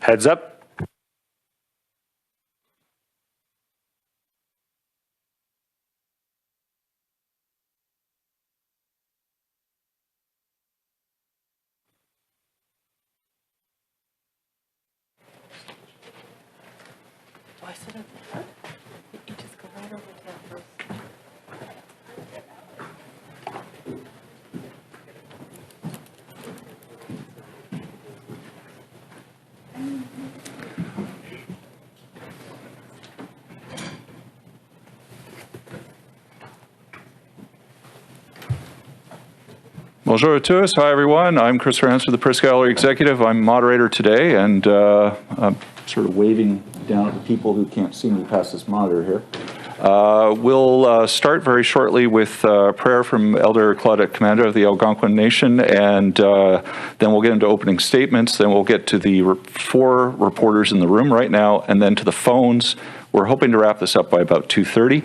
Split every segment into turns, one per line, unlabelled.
Heads up.
Do I sit at the front? You just go right over to that first.
Bonjour à tous. Hi, everyone. I'm Chris Ransford, the Press Gallery Executive. I'm moderator today, and I'm sort of waving down at the people who can't see me past this monitor here. We'll start very shortly with prayer from Elder Claudette, Commander of the Algonquin Nation, and then we'll get into opening statements. Then we'll get to the 4 reporters in the room right now, and then to the phones. We're hoping to wrap this up by about 2:30.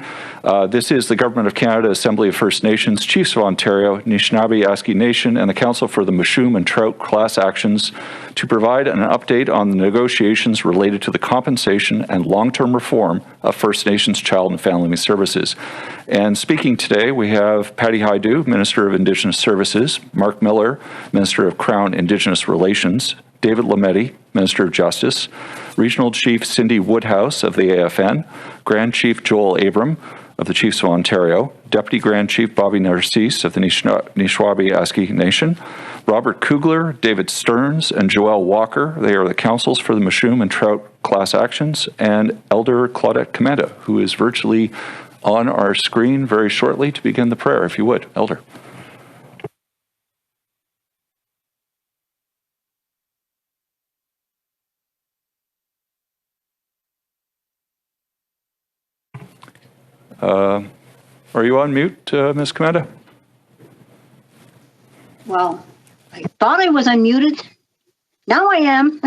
This is the Government of Canada, Assembly of First Nations, Chiefs of Ontario, Anishinaabe Nation, and the Council for the Mushroom and Trout class actions to provide an update on the negotiations related to the compensation and long-term reform of First Nations Child and Family Services. And speaking today, we have Patty Hajdu, Minister of Indigenous Services, Marc Miller, Minister of Crown-Indigenous Relations, David Lametti, Minister of Justice, Regional Chief Cindy Woodhouse of the AFN, Grand Chief Joel Abram of the Chiefs of Ontario, Deputy Grand Chief Bobby Narcisse of the Anishinaabe Nation, Robert Kugler, David Stearns, and Joelle Walker. They are the councils for the Mushroom and Trout class actions, and Elder Claudette Commander, who is virtually on our screen very shortly to begin the prayer, if you would, Elder. Are you on mute, Ms. Commander?
Well, I thought I was unmuted. Now I am.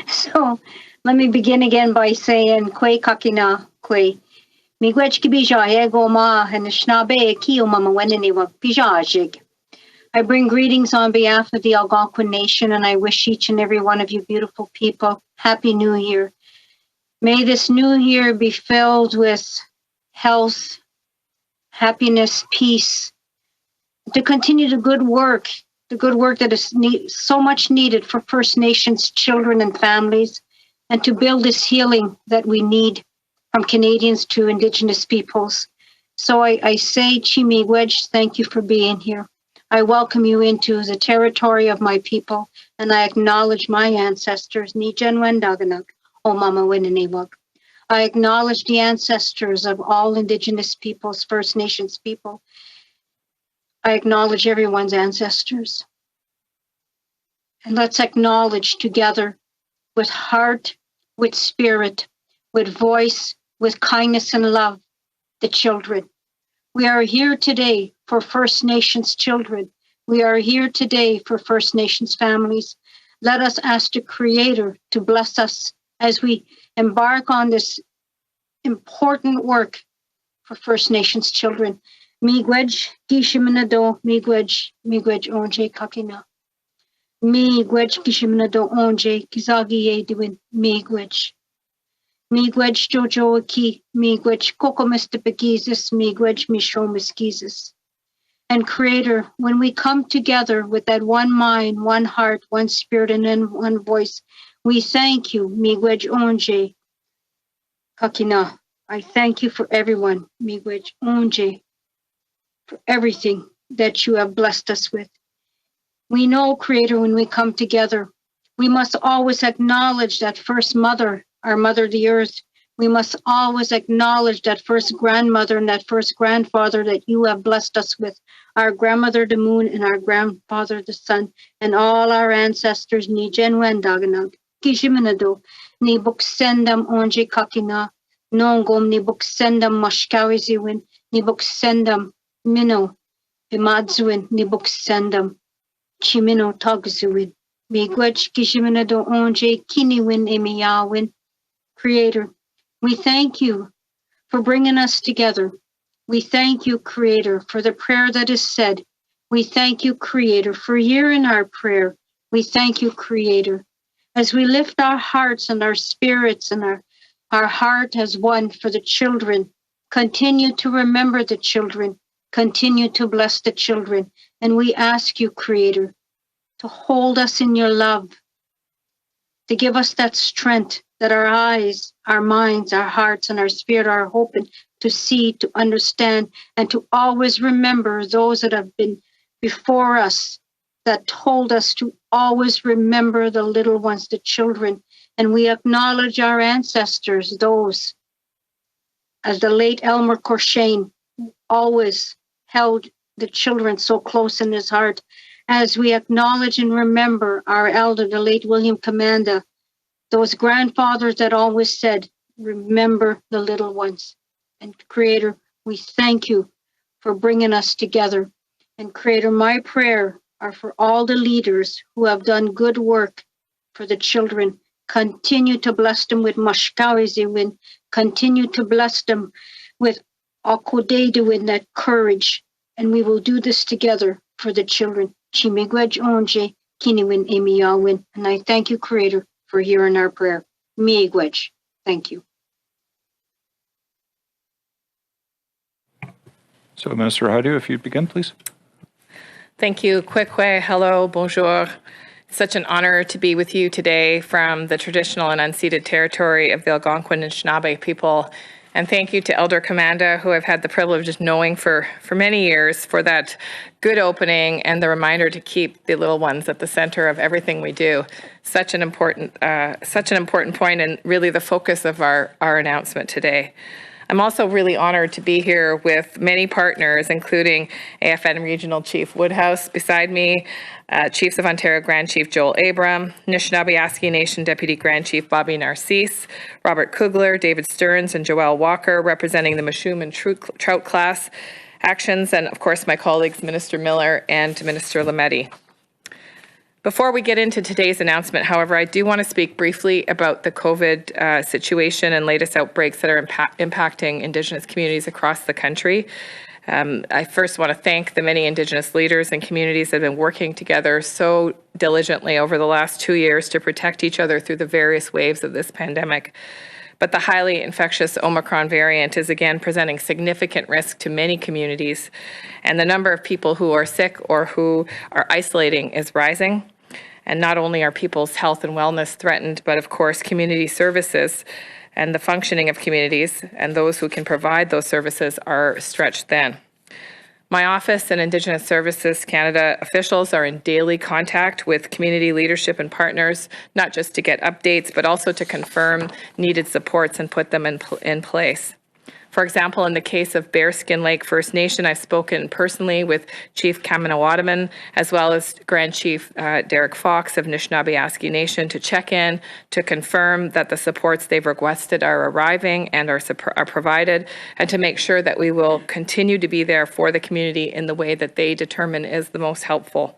So let me begin again by saying, Kwe kakina, kwe. Miigwech kibija ego ma Anishinaabe ki umama wenene wa bijajig. I bring greetings on behalf of the Algonquin Nation, and I wish each and every one of you beautiful people Happy New Year. May this new year be filled with health, happiness, peace, to continue the good work that is so much needed for First Nations children and families, and to build this healing that we need from Canadians to Indigenous peoples. So I say, Chi-miigwech, thank you for being here. I welcome you into the territory of my people, and I acknowledge my ancestors, Nijen Wendaganuk, O Mama Winninewak. I acknowledge the ancestors of all Indigenous peoples, First Nations people. I acknowledge everyone's ancestors. And let's acknowledge together with heart, with spirit, with voice, with kindness and love, the children. We are here today for First Nations children. We are here today for First Nations families. Let us ask the Creator to bless us as we embark on this important work for First Nations children. Miigwech, Gishiminado, Miigwech, Miigwech Onje Kakina. Miigwech, Gishiminado Onje, Kizagi Yediwin, Miigwech. Miigwech Jojo Aki, Miigwech Kokomistipagizis, Miigwech Mishomiskizis. And Creator, when we come together with that one mind, one heart, one spirit, and then one voice, we thank you, Miigwech Onje Kakina. I thank you for everyone, Miigwech Onje, for everything that you have blessed us with. We know, Creator, when we come together, we must always acknowledge that first mother, our mother, the earth. We must always acknowledge that first grandmother and that first grandfather that you have blessed us with, our grandmother, the moon, and our grandfather, the sun, and all our ancestors, ni Jenwen Daganag, Kishiminado, ni buksendam onje kakina, nongom ni buksendam mashkawiziwin, ni buksendam mino, bimadzuin, ni buksendam, chimino tagzuin, miigwech kishiminado onje kiniwin emiyawin. Creator, we thank you for bringing us together. We thank you, Creator, for the prayer that is said. We thank you, Creator, for hearing our prayer. We thank you, Creator. as we lift our hearts and our spirits and our heart as one for the children, continue to remember the children, continue to bless the children. And we ask you, Creator, to hold us in your love, to give us that strength that our eyes, our minds, our hearts, and our spirit are open to see, to understand, and to always remember those that have been before us that told us to always remember the little ones, the children. And we acknowledge our ancestors, those, as the late Elmer Corshane always held the children so close in his heart, as we acknowledge and remember our elder, the late William Commanda, those grandfathers that always said, remember the little ones. And Creator, we thank you for bringing us together. And Creator, my prayer are for all the leaders who have done good work for the children. Continue to bless them with mashkawiziwin. Continue to bless them with akodeduwin, that courage. And we will do this together for the children. Chimigwej onje kiniwin emiyawin. And I thank you, Creator, for hearing our prayer. Miigwej. Thank you.
So, Minister Hajdu, if you'd begin, please.
Thank you. Kwekwe, hello, bonjour. Such an honor to be with you today from the traditional and unceded territory of the Algonquin and Anishinaabe people. And thank you to Elder Commanda, who I've had the privilege of knowing for many years, for that good opening and the reminder to keep the little ones at the center of everything we do. Such an important point, and really the focus of our announcement today. I'm also really honored to be here with many partners, including AFN Regional Chief Woodhouse beside me, Chiefs of Ontario Grand Chief Joel Abram, Anishinaabe Nation Deputy Grand Chief Bobby Narcisse, Robert Kugler, David Stearns, and Joelle Walker, representing the Mushroom and Trout class actions, and of course my colleagues Minister Miller and Minister Lametti. Before we get into today's announcement, however, I do want to speak briefly about the COVID situation and latest outbreaks that are impacting Indigenous communities across the country. I first want to thank the many Indigenous leaders and communities that have been working together so diligently over the last 2 years to protect each other through the various waves of this pandemic. But the highly infectious Omicron variant is again presenting significant risk to many communities, and the number of people who are sick or who are isolating is rising. And not only are people's health and wellness threatened, but of course community services and the functioning of communities and those who can provide those services are stretched thin. My office and Indigenous Services Canada officials are in daily contact with community leadership and partners, not just to get updates, but also to confirm needed supports and put them in place. For example, in the case of Bearskin Lake First Nation, I've spoken personally with Chief Kaminawadaman, as well as Grand Chief Derek Fox of Anishinaabe Nation to check in, to confirm that the supports they've requested are arriving and are provided, and to make sure that we will continue to be there for the community in the way that they determine is the most helpful.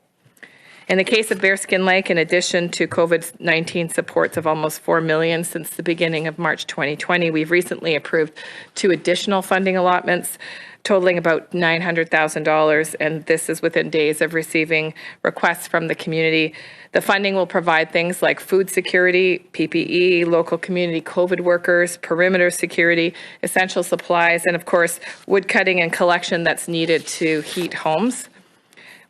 In the case of Bearskin Lake, in addition to COVID-19 supports of almost $4 million since the beginning of March 2020, we've recently approved 2 additional funding allotments totaling about $900,000, and this is within days of receiving requests from the community. The funding will provide things like food security, PPE, local community COVID workers, perimeter security, essential supplies, and of course, wood cutting and collection that's needed to heat homes.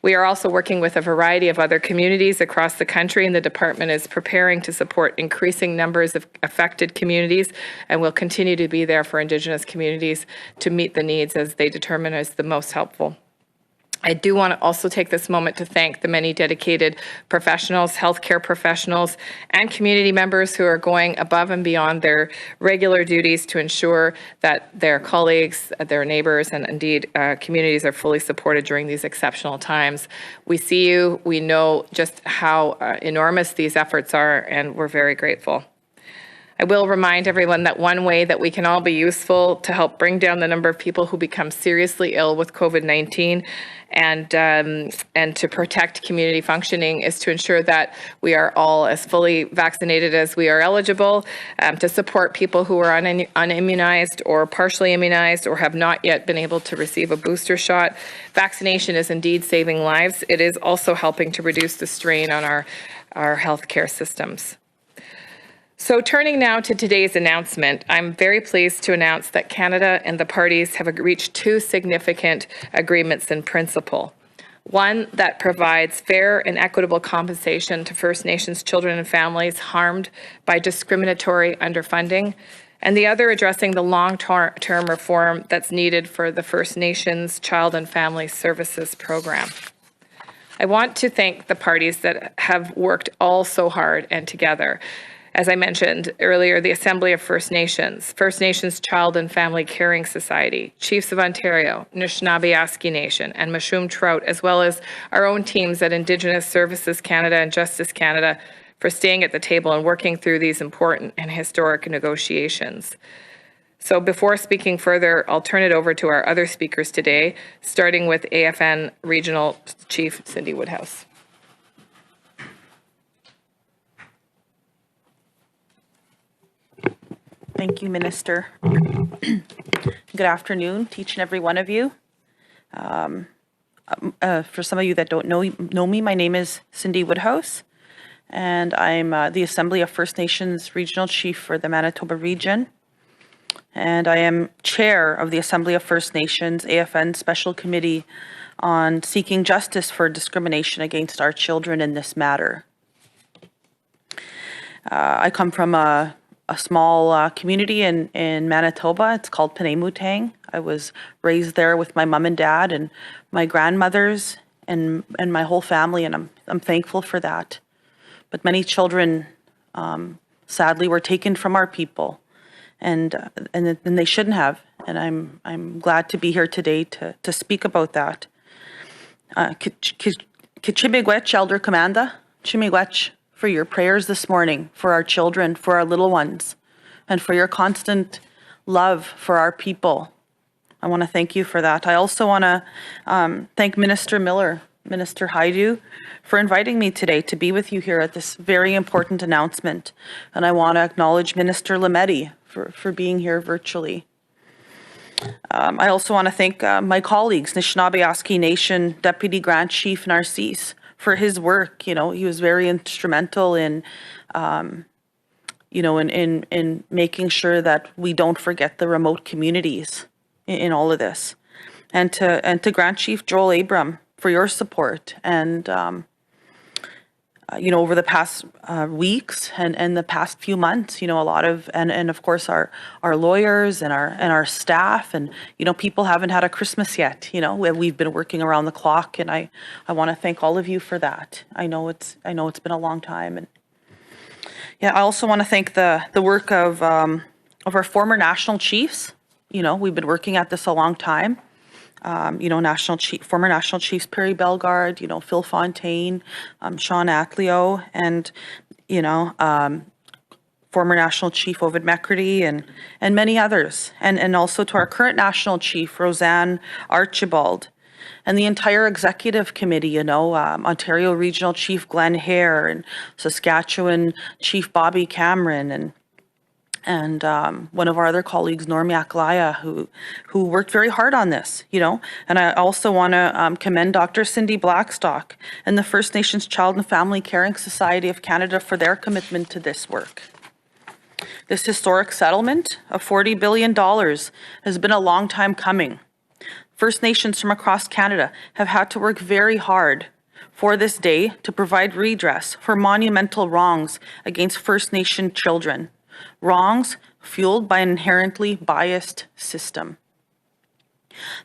We are also working with a variety of other communities across the country, and the department is preparing to support increasing numbers of affected communities, and will continue to be there for Indigenous communities to meet the needs as they determine as the most helpful. I do want to also take this moment to thank the many dedicated professionals, healthcare professionals, and community members who are going above and beyond their regular duties to ensure that their colleagues, their neighbors, and indeed communities are fully supported during these exceptional times. We see you, we know just how enormous these efforts are, and we're very grateful. I will remind everyone that one way that we can all be useful to help bring down the number of people who become seriously ill with COVID-19 and to protect community functioning is to ensure that we are all as fully vaccinated as we are eligible, to support people who are unimmunized or partially immunized or have not yet been able to receive a booster shot. Vaccination is indeed saving lives. It is also helping to reduce the strain on our healthcare systems. So turning now to today's announcement, I'm very pleased to announce that Canada and the parties have reached two significant agreements in principle. One that provides fair and equitable compensation to First Nations children and families harmed by discriminatory underfunding, and the other addressing the long-term reform that's needed for the First Nations Child and Family Services Program. I want to thank the parties that have worked all so hard and together. As I mentioned earlier, the Assembly of First Nations Child and Family Caring Society, Chiefs of Ontario, Anishinaabe Nation, and Mushroom Trout, as well as our own teams at Indigenous Services Canada and Justice Canada for staying at the table and working through these important and historic negotiations. So before speaking further, I'll turn it over to our other speakers today, starting with AFN Regional Chief Cindy Woodhouse.
Thank you, Minister. Good afternoon to each and every one of you. For some of you that don't know me, my name is Cindy Woodhouse, and I'm the Assembly of First Nations Regional Chief for the Manitoba region. And I am Chair of the Assembly of First Nations AFN Special Committee on Seeking Justice for Discrimination Against Our Children in this matter. I come from a small community in Manitoba. It's called Penamutang. I was raised there with my mom and dad and my grandmothers and my whole family, and I'm thankful for that. But many children, sadly, were taken from our people, and they shouldn't have. And I'm glad to be here today to speak about that. Kichimigwech, Elder Commander, Chimigwech, for your prayers this morning, for our children, for our little ones, and for your constant love for our people. I want to thank you for that. I also want to thank Minister Hajdu, for inviting me today to be with you here at this very important announcement. And I want to acknowledge Minister Lametti for being here virtually. I also want to thank my colleagues, Anishinaabe Nation Deputy Grand Chief Narcisse, for his work. You know, he was very instrumental in, in making sure that we don't forget the remote communities in all of this. And to Grand Chief Joel Abram for your support and, over the past weeks and the past few months, a lot of, and of course our lawyers and our staff and, people haven't had a Christmas yet, we've been working around the clock, and I want to thank all of you for that. I know it's been a long time. And yeah, I also want to thank the work of our former national chiefs. We've been working at this a long time. Former National Chiefs Perry Bellegarde, Phil Fontaine, Sean Atleo, and, former National Chief Ovid McCurdy and many others. And also to our current National Chief, Roseanne Archibald, and the entire Executive Committee, Ontario Regional Chief Glenn Hare and Saskatchewan Chief Bobby Cameron and one of our other colleagues, Normi Aklaya, who worked very hard on this, And I also want to commend Dr. Cindy Blackstock and the First Nations Child and Family Caring Society of Canada for their commitment to this work. This historic settlement of $40 billion has been a long time coming. First Nations from across Canada have had to work very hard for this day to provide redress for monumental wrongs against First Nation children. Wrongs fueled by an inherently biased system.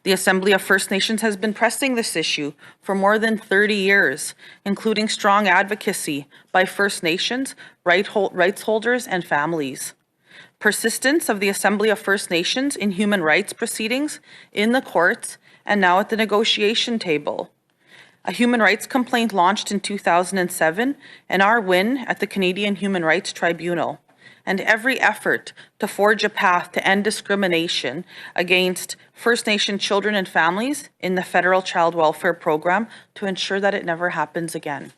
The Assembly of First Nations has been pressing this issue for more than 30 years, including strong advocacy by First Nations, rights holders, and families. Persistence of the Assembly of First Nations in human rights proceedings in the courts and now at the negotiation table. A human rights complaint launched in 2007 and our win at the Canadian Human Rights Tribunal. And every effort to forge a path to end discrimination against First Nation children and families in the Federal Child Welfare Program to ensure that it never happens again.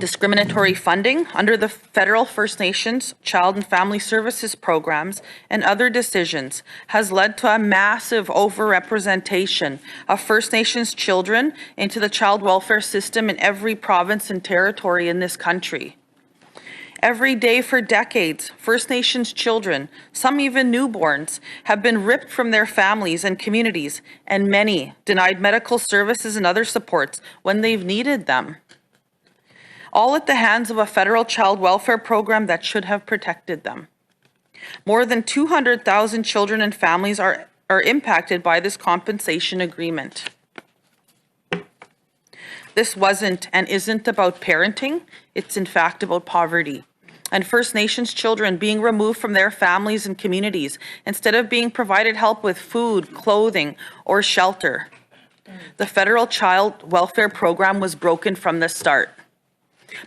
Discriminatory funding under the federal First Nations Child and Family Services programs and other decisions has led to a massive overrepresentation of First Nations children into the child welfare system in every province and territory in this country. Every day for decades, First Nations children, some even newborns, have been ripped from their families and communities, and many denied medical services and other supports when they've needed them. All at the hands of a federal child welfare program that should have protected them. More than 200,000 children and families are impacted by this compensation agreement. This wasn't and isn't about parenting, it's in fact about poverty. And First Nations children being removed from their families and communities instead of being provided help with food, clothing, or shelter. The federal child welfare program was broken from the start.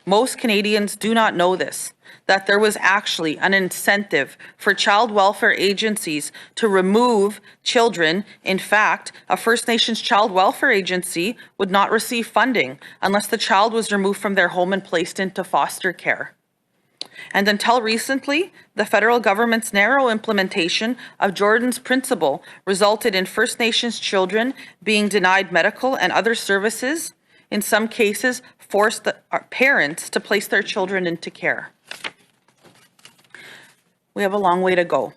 Most Canadians do not know this, that there was actually an incentive for child welfare agencies to remove children. In fact, a First Nations child welfare agency would not receive funding unless the child was removed from their home and placed into foster care. And until recently, the federal government's narrow implementation of Jordan's principle resulted in First Nations children being denied medical and other services, in some cases forced the parents to place their children into care. We have a long way to go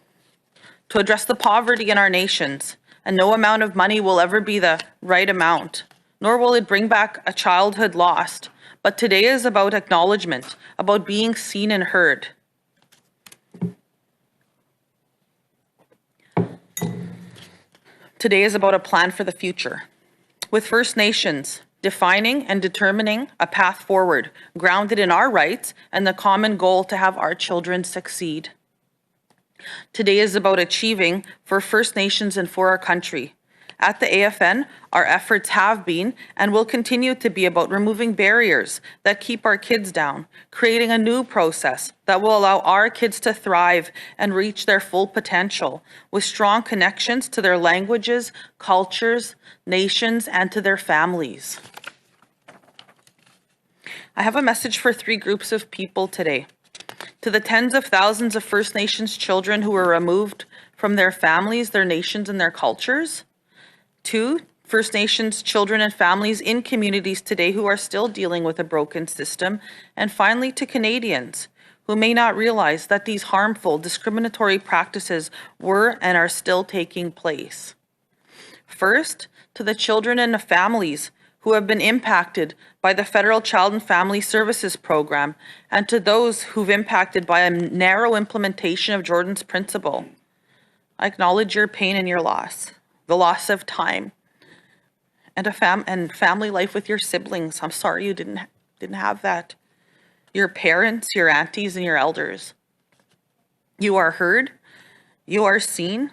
to address the poverty in our nations, and no amount of money will ever be the right amount, nor will it bring back a childhood lost. But today is about acknowledgement, about being seen and heard. Today is about a plan for the future, with First Nations defining and determining a path forward, grounded in our rights and the common goal to have our children succeed. Today is about achieving for First Nations and for our country. At the AFN, our efforts have been and will continue to be about removing barriers that keep our kids down, creating a new process that will allow our kids to thrive and reach their full potential with strong connections to their languages, cultures, nations, and to their families. I have a message for three groups of people today. To the tens of thousands of First Nations children who were removed from their families, their nations, and their cultures. 2, First Nations children and families in communities today who are still dealing with a broken system. And finally, to Canadians who may not realize that these harmful, discriminatory practices were and are still taking place. First, to the children and the families who have been impacted by the Federal Child and Family Services Program, and to those who've impacted by a narrow implementation of Jordan's principle. I acknowledge your pain and your loss, the loss of time, and family life with your siblings. I'm sorry you didn't have that. Your parents, your aunties, and your elders. You are heard, you are seen.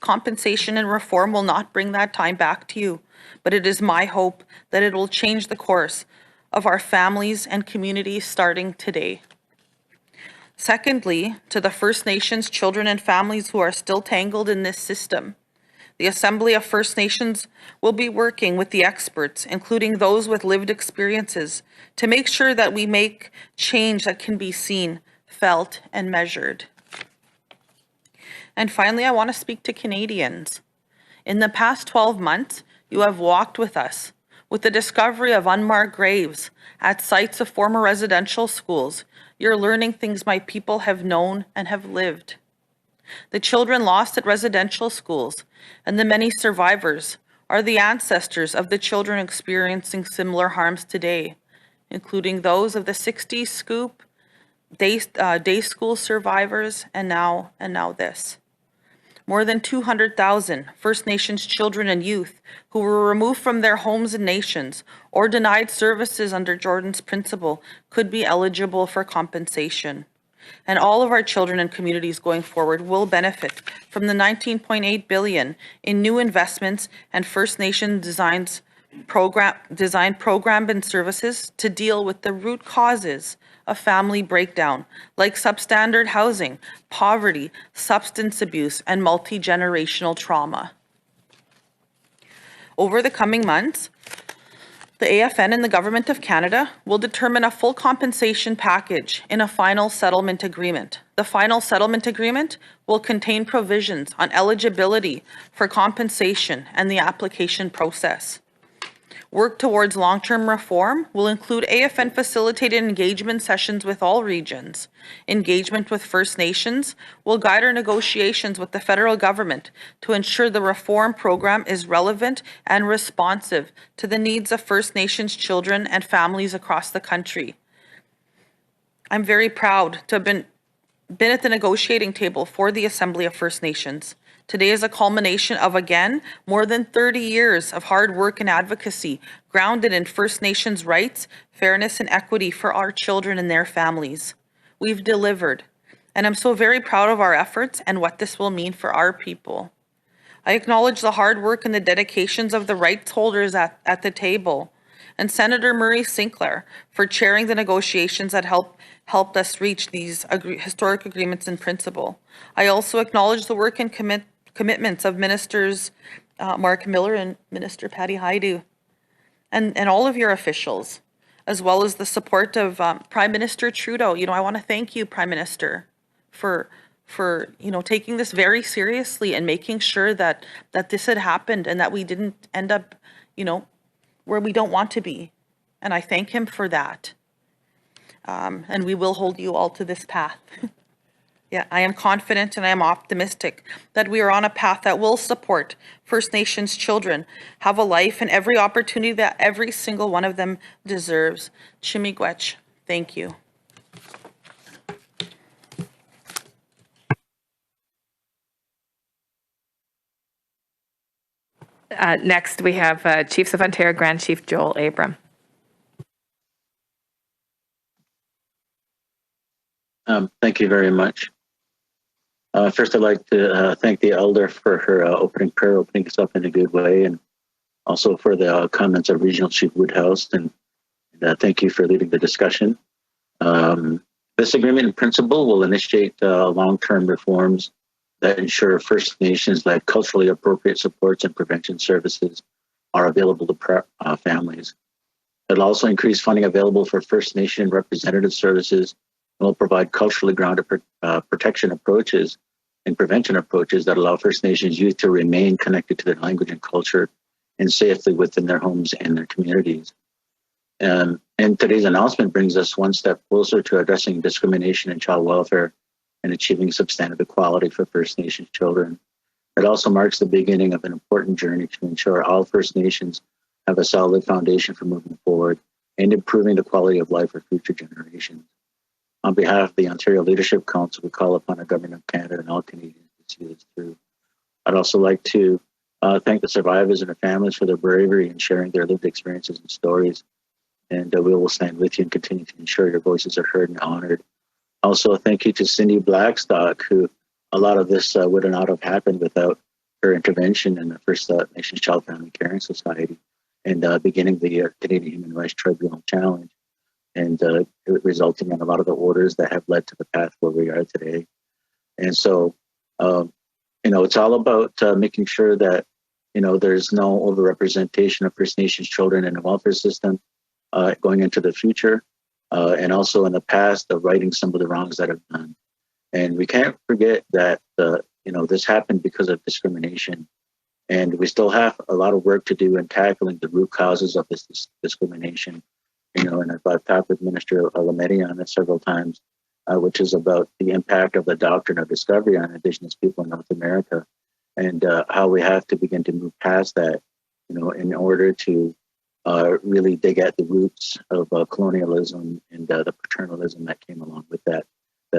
Compensation and reform will not bring that time back to you, but it is my hope that it will change the course of our families and communities starting today. Secondly, to the First Nations children and families who are still tangled in this system, the Assembly of First Nations will be working with the experts, including those with lived experiences, to make sure that we make change that can be seen, felt, and measured. And finally, I want to speak to Canadians. In the past 12 months, you have walked with us with the discovery of unmarked graves at sites of former residential schools. You're learning things my people have known and have lived. The children lost at residential schools and the many survivors are the ancestors of the children experiencing similar harms today, including those of the 60s scoop, day school survivors, and now this. More than 200,000 First Nations children and youth who were removed from their homes and nations or denied services under Jordan's principle could be eligible for compensation. And all of our children and communities going forward will benefit from the $19.8 billion in new investments and First Nation design program and services to deal with the root causes of family breakdown, like substandard housing, poverty, substance abuse, and multi-generational trauma. Over the coming months, The AFN and the Government of Canada will determine a full compensation package in a final settlement agreement. The final settlement agreement will contain provisions on eligibility for compensation and the application process. Work towards long-term reform will include AFN facilitated engagement sessions with all regions. Engagement with First Nations will guide our negotiations with the federal government to ensure the reform program is relevant and responsive to the needs of First Nations children and families across the country. I'm very proud to have been at the negotiating table for the Assembly of First Nations. Today is a culmination of, again, more than 30 years of hard work and advocacy grounded in First Nations rights, fairness, and equity for our children and their families. We've delivered, and I'm so very proud of our efforts and what this will mean for our people. I acknowledge the hard work and the dedications of the rights holders at the table, and Senator Murray Sinclair for chairing the negotiations that helped us reach these historic agreements in principle. I also acknowledge the work and commitments of Ministers Marc Miller and Minister Patty Hajdu, and all of your officials, as well as the support of Prime Minister Trudeau. I want to thank you, Prime Minister, for taking this very seriously and making sure that this had happened and that we didn't end up, where we don't want to be. And I thank him for that. And we will hold you all to this path. Yeah, I am confident and I am optimistic that we are on a path that will support First Nations children have a life and every opportunity that every single one of them deserves. Chimigwech, thank you.
Next, we have Chiefs of Ontario Grand Chief Joel Abram.
Thank you very much. First, I'd like to thank the elder for her opening prayer, opening us up in a good way, and also for the comments of Regional Chief Woodhouse. And thank you for leading the discussion. This agreement in principle will initiate long-term reforms that ensure First Nations-led culturally appropriate supports and prevention services are available to families. It'll also increase funding available for First Nation representative services and will provide culturally grounded protection approaches and prevention approaches that allow First Nations youth to remain connected to their language and culture and safely within their homes and their communities. And today's announcement brings us one step closer to addressing discrimination in child welfare and achieving substantive equality for First Nations children. It also marks the beginning of an important journey to ensure all First Nations have a solid foundation for moving forward and improving the quality of life for future generations. On behalf of the Ontario Leadership Council, we call upon the Government of Canada and all Canadians to see this through. I'd also like to thank the survivors and their families for their bravery in sharing their lived experiences and stories. And we will stand with you and continue to ensure your voices are heard and honored. Also, thank you to Cindy Blackstock, who a lot of this would not have happened without her intervention in the First Nations Child Family Caring Society and beginning the Canadian Human Rights Tribunal Challenge, and resulting in a lot of the orders that have led to the path where we are today. And so, it's all about making sure that, there's no overrepresentation of First Nations children in the welfare system going into the future, and also in the past of righting some of the wrongs that have done. And we can't forget that, this happened because of discrimination. And we still have a lot of work to do in tackling the root causes of this discrimination. And I've talked with Minister Lametti on it several times, which is about the impact of the doctrine of discovery on Indigenous people in North America, and how we have to begin to move past that, in order to really dig at the roots of colonialism and the paternalism that came along with that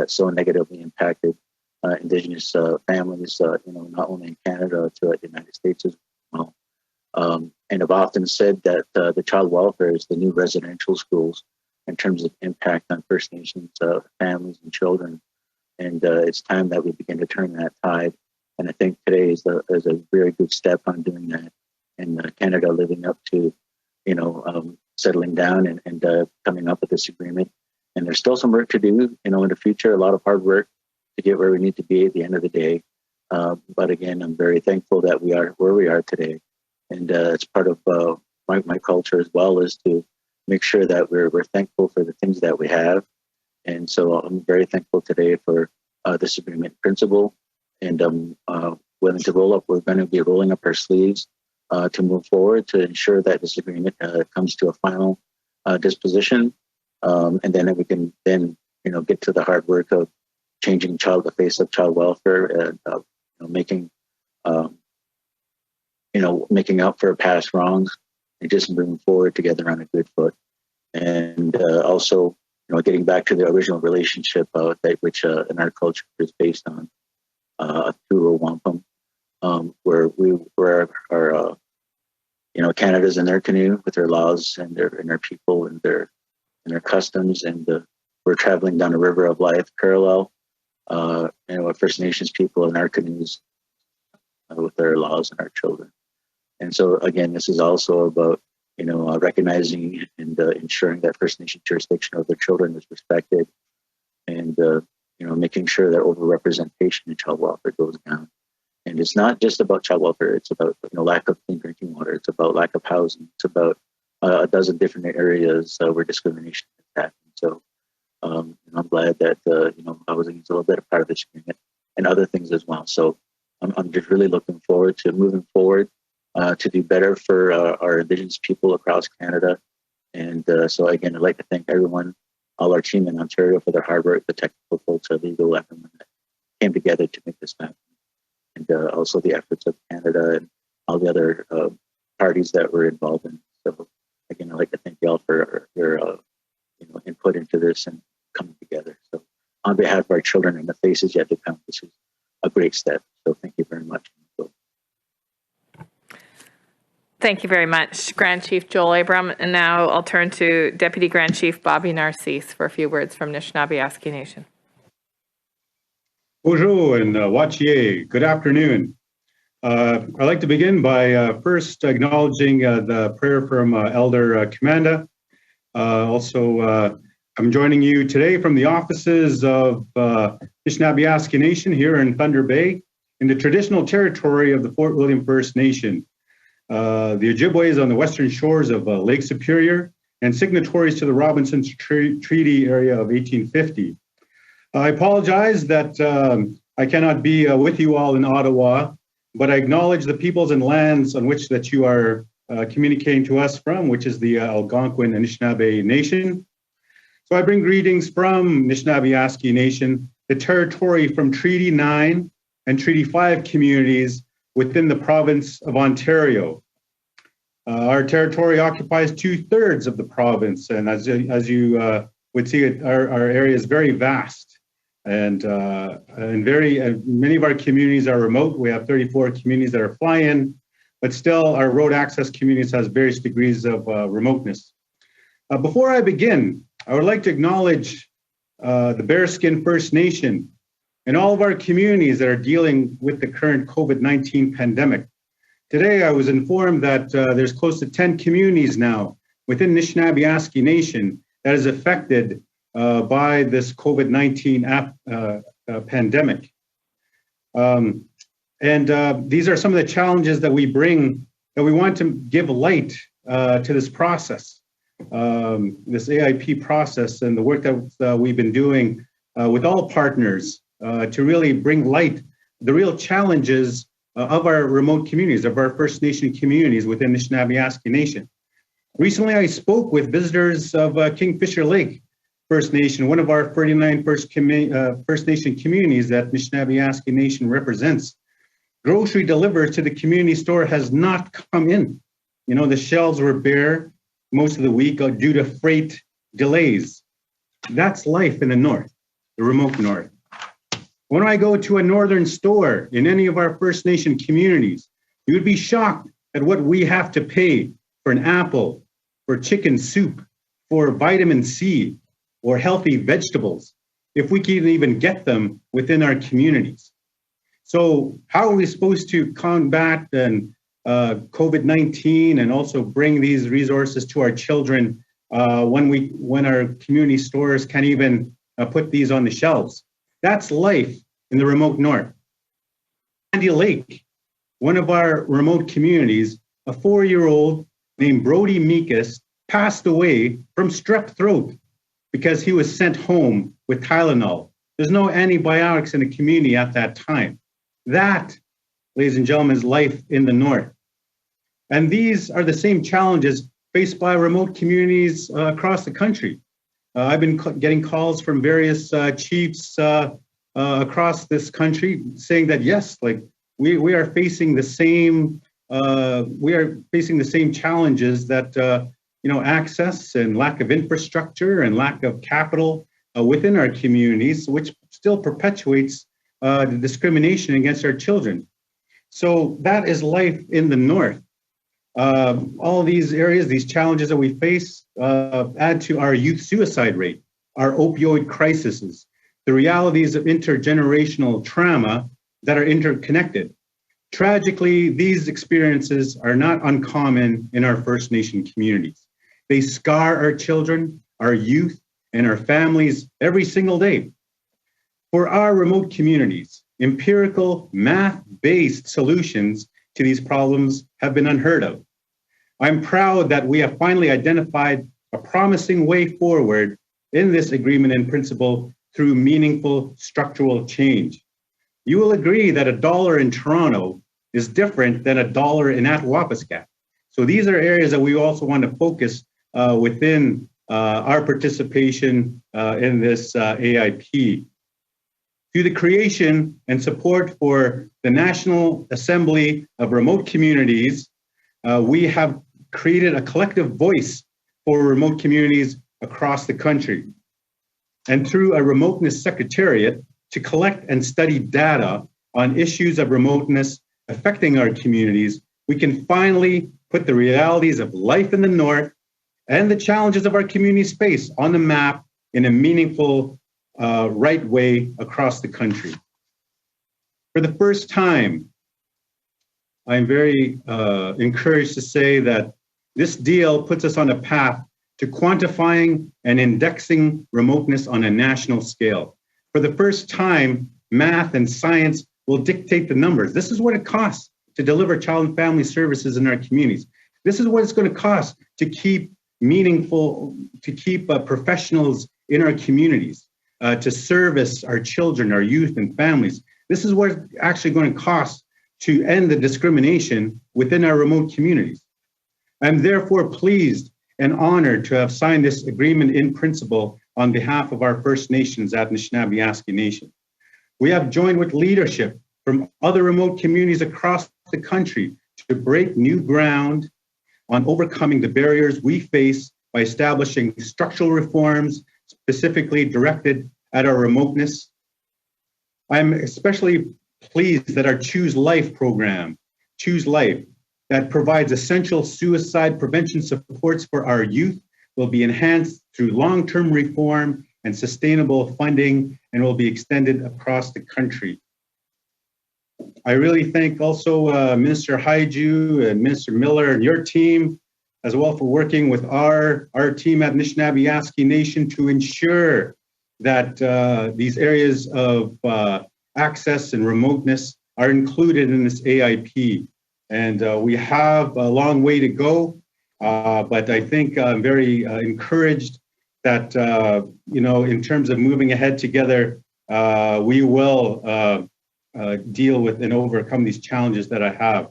so negatively impacted Indigenous families, not only in Canada, throughout the United States as well. And I've often said that the child welfare is the new residential schools in terms of impact on First Nations families and children. And it's time that we begin to turn that tide. And I think today is a very good step on doing that. And Canada living up to, settling down and coming up with this agreement. And there's still some work to do, in the future, a lot of hard work to get where we need to be at the end of the day. But again, I'm very thankful that we are where we are today. And it's part of my culture as well is to make sure that we're thankful for the things that we have. And so I'm very thankful today for this agreement in principle, and I'm willing to roll up. We're going to be rolling up our sleeves to move forward to ensure that this agreement comes to a final disposition, and then we can then get to the hard work of changing the face of child welfare and making making up for past wrongs and just moving forward together on a good foot, and also getting back to the original relationship that which in our culture is based on through a wampum, where our Canada's in their canoe with their laws and their people and their customs, and we're traveling down a river of life parallel. First Nations people in our canoes with their laws and our children. And so again, this is also about recognizing and ensuring that First Nation jurisdiction of their children is respected, and making sure that overrepresentation in child welfare goes down. And it's not just about child welfare; it's about lack of clean drinking water. It's about lack of housing. It's about a dozen different areas where discrimination is happening. So I'm glad that housing is a little bit a part of this agreement and other things as well. So I'm just really looking forward to moving forward to do better for our Indigenous people across Canada. And so again, I'd like to thank everyone, all our team in Ontario for their hard work, the technical folks, our legal everyone that came together to make this happen. And also the efforts of Canada and all the other parties that were involved in it. So again, I'd like to thank you all for your input into this and coming together. So on behalf of our children and the faces yet to come, this is a great step. So thank you very much.
Thank you very much, Grand Chief Joel Abram. And now I'll turn to Deputy Grand Chief Bobby Narcisse for a few words from Anishinaabe Nation.
Bonjour and Wachier. Good afternoon. I'd like to begin by first acknowledging the prayer from Elder Commanda. I'm joining you today from the offices of Anishinaabe Nation here in Thunder Bay, in the traditional territory of the Fort William First Nation. The Ojibways on the western shores of Lake Superior and signatories to the Robinson's Treaty area of 1850. I apologize that I cannot be with you all in Ottawa, but I acknowledge the peoples and lands on which that you are communicating to us from, which is the Algonquin Anishinaabe Nation. So I bring greetings from Anishinaabe Nation, the territory from Treaty 9 and Treaty 5 communities within the province of Ontario. Our territory occupies 2/3 of the province, and as you would see, our area is very vast, and many of our communities are remote. We have 34 communities that are fly-in, but still our road access communities has various degrees of remoteness. Before I begin, I would like to acknowledge the Bearskin First Nation and all of our communities that are dealing with the current COVID-19 pandemic. Today, I was informed that there's close to 10 communities now within Anishinaabe Nation that is affected by this COVID-19 pandemic. These are some of the challenges that we bring, that we want to give light to this process, this AIP process, and the work that we've been doing with all partners to really bring light the real challenges of our remote communities, of our First Nation communities within the Anishinaabe Nation. Recently, I spoke with visitors of Kingfisher Lake First Nation, one of our 39 First Nation communities that Anishinaabe Nation represents. Grocery delivered to the community store has not come in. The shelves were bare most of the week due to freight delays. That's life in the north, the remote north. When I go to a northern store in any of our First Nation communities, you would be shocked at what we have to pay for an apple, for chicken soup, for vitamin C, or healthy vegetables, if we can even get them within our communities. So how are we supposed to combat COVID-19 and also bring these resources to our children when our community stores can't even put these on the shelves? That's life in the remote north. Sandy Lake, one of our remote communities, a 4-year-old named Brody Meekus passed away from strep throat because he was sent home with Tylenol. There's no antibiotics in the community at that time. That, ladies and gentlemen, is life in the North. And these are the same challenges faced by remote communities across the country. I've been getting calls from various chiefs across this country saying that, yes, like we are facing the same challenges that access and lack of infrastructure and lack of capital within our communities, which still perpetuates the discrimination against our children. So that is life in the North. All these areas, these challenges that we face add to our youth suicide rate, our opioid crises, the realities of intergenerational trauma that are interconnected. Tragically, these experiences are not uncommon in our First Nation communities. They scar our children, our youth, and our families every single day. For our remote communities, empirical, math-based solutions to these problems have been unheard of. I'm proud that we have finally identified a promising way forward in this agreement in principle through meaningful structural change. You will agree that $1 in Toronto is different than $1 in Attawapiskat. So these are areas that we also want to focus within our participation in this AIP. Through the creation and support for the National Assembly of Remote Communities, we have created a collective voice for remote communities across the country. And through a remoteness secretariat to collect and study data on issues of remoteness affecting our communities, we can finally put the realities of life in the North and the challenges of our community space on the map in a meaningful, right way across the country. For the first time, I'm very encouraged to say that this deal puts us on a path to quantifying and indexing remoteness on a national scale. For the first time, math and science will dictate the numbers. This is what it costs to deliver child and family services in our communities. This is what it's going to cost to keep professionals in our communities, to service our children, our youth and families. This is what it's actually going to cost to end the discrimination within our remote communities. I'm therefore pleased and honored to have signed this agreement in principle on behalf of our First Nations at Anishinaabe Nation. We have joined with leadership from other remote communities across the country to break new ground on overcoming the barriers we face by establishing structural reforms specifically directed at our remoteness. I'm especially pleased that our Choose Life program, Choose Life, that provides essential suicide prevention supports for our youth, will be enhanced through long-term reform and sustainable funding and will be extended across the country. I really thank also Minister Hajdu and Minister Miller and your team as well for working with our team at Anishinaabe Nation to ensure that these areas of access and remoteness are included in this AIP. And we have a long way to go, but I think I'm very encouraged that, in terms of moving ahead together, we will deal with and overcome these challenges that I have.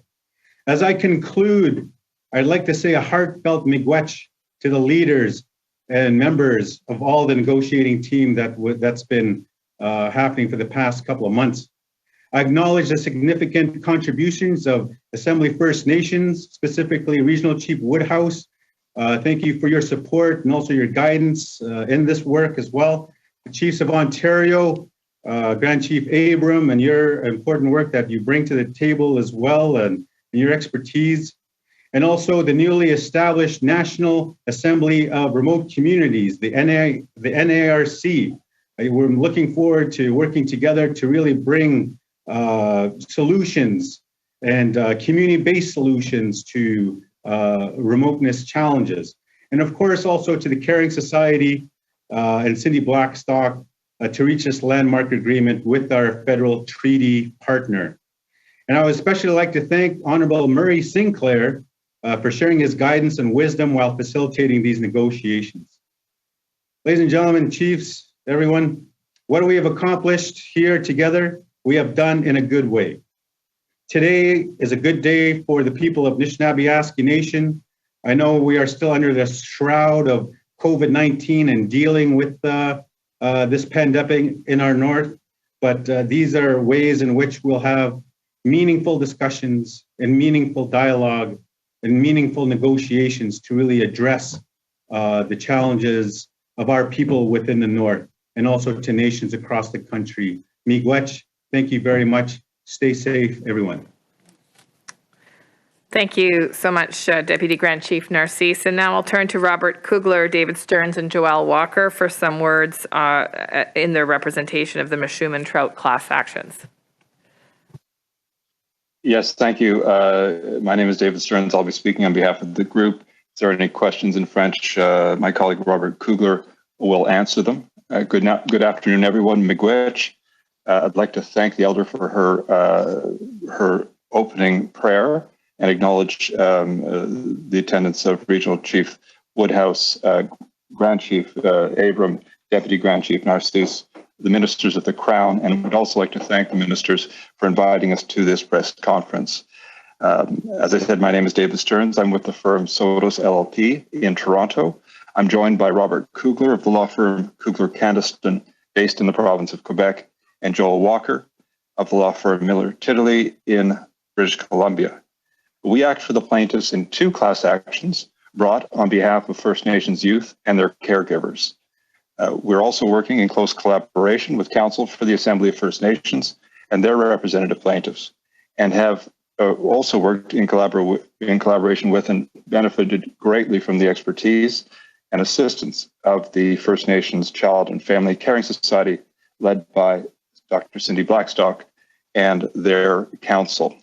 As I conclude, I'd like to say a heartfelt miigwech to the leaders and members of all the negotiating team that's been happening for the past couple of months. I acknowledge the significant contributions of Assembly First Nations, specifically Regional Chief Woodhouse. Thank you for your support and also your guidance in this work as well. The Chiefs of Ontario, Grand Chief Abram, and your important work that you bring to the table as well, and your expertise. And also the newly established National Assembly of Remote Communities, the NARC. We're looking forward to working together to really bring solutions and community-based solutions to remoteness challenges. And of course, also to the Caring Society and Cindy Blackstock to reach this landmark agreement with our federal treaty partner. And I would especially like to thank Honorable Murray Sinclair for sharing his guidance and wisdom while facilitating these negotiations. Ladies and gentlemen, chiefs, everyone, what we have accomplished here together, we have done in a good way. Today is a good day for the people of Anishinaabe Nation. I know we are still under the shroud of COVID-19 and dealing with this pandemic in our north, but these are ways in which we'll have meaningful discussions and meaningful dialogue and meaningful negotiations to really address the challenges of our people within the north and also to nations across the country. Miigwech, thank you very much. Stay safe, everyone.
Thank you so much, Deputy Grand Chief Narcisse. And now I'll turn to Robert Kugler, David Stearns, and Joelle Walker for some words in their representation of the Mushroom and Trout class actions.
Yes, thank you. My name is David Stearns. I'll be speaking on behalf of the group. If there are any questions in French, my colleague Robert Kugler will answer them. Good afternoon, everyone. Miigwech. I'd like to thank the elder for her opening prayer and acknowledge the attendance of Regional Chief Woodhouse, Grand Chief Abram, Deputy Grand Chief Narcisse, the ministers of the Crown, and would also like to thank the ministers for inviting us to this press conference. As I said, my name is David Stearns. I'm with the firm Sotos LLP in Toronto. I'm joined by Robert Kugler of the law firm Kugler Candleston, based in the province of Quebec, and Joel Walker of the law firm Miller Tiddley in British Columbia. We act for the plaintiffs in two class actions brought on behalf of First Nations youth and their caregivers. We're also working in close collaboration with Council for the Assembly of First Nations and their representative plaintiffs, and have also worked in collaboration with and benefited greatly from the expertise and assistance of the First Nations Child and Family Caring Society, led by Dr. Cindy Blackstock and their counsel.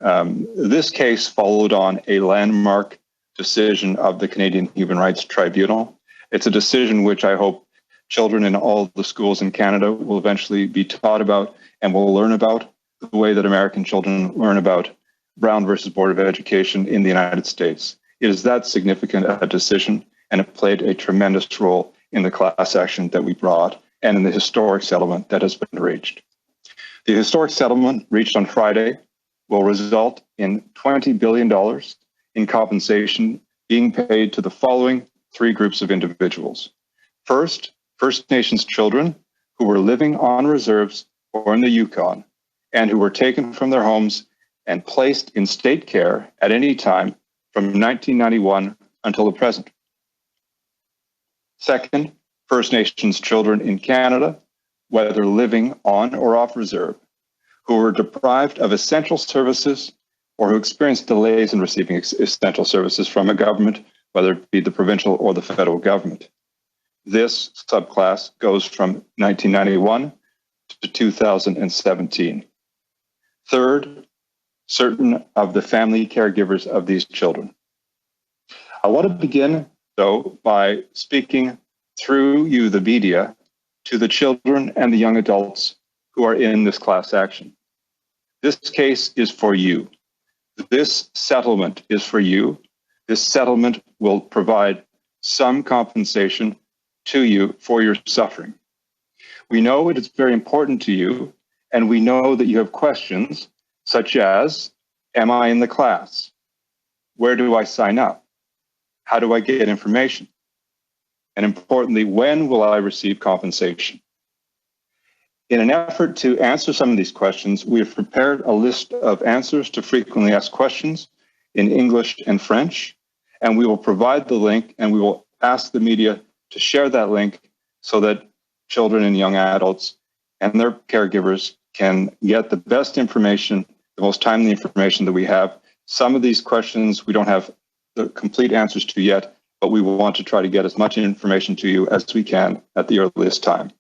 This case followed on a landmark decision of the Canadian Human Rights Tribunal. It's a decision which I hope children in all the schools in Canada will eventually be taught about and will learn about the way that American children learn about Brown versus Board of Education in the United States. It is that significant a decision, and it played a tremendous role in the class action that we brought and in the historic settlement that has been reached. The historic settlement reached on Friday will result in $20 billion in compensation being paid to the following three groups of individuals. First, First Nations children who were living on reserves or in the Yukon and who were taken from their homes and placed in state care at any time from 1991 until the present. Second, First Nations children in Canada, whether living on or off reserve, who were deprived of essential services or who experienced delays in receiving essential services from a government, whether it be the provincial or the federal government. This subclass goes from 1991 to 2017. Third, certain of the family caregivers of these children. I want to begin, though, by speaking through you, the media, to the children and the young adults who are in this class action. This case is for you. This settlement is for you. This settlement will provide some compensation to you for your suffering. We know it is very important to you, and we know that you have questions such as, am I in the class? Where do I sign up? How do I get information? And importantly, when will I receive compensation? In an effort to answer some of these questions, we have prepared a list of answers to frequently asked questions in English and French, and we will provide the link, and we will ask the media to share that link so that children and young adults and their caregivers can get the best information, the most timely information that we have. Some of these questions we don't have the complete answers to yet, but we will want to try to get as much information to you as we can at the earliest time.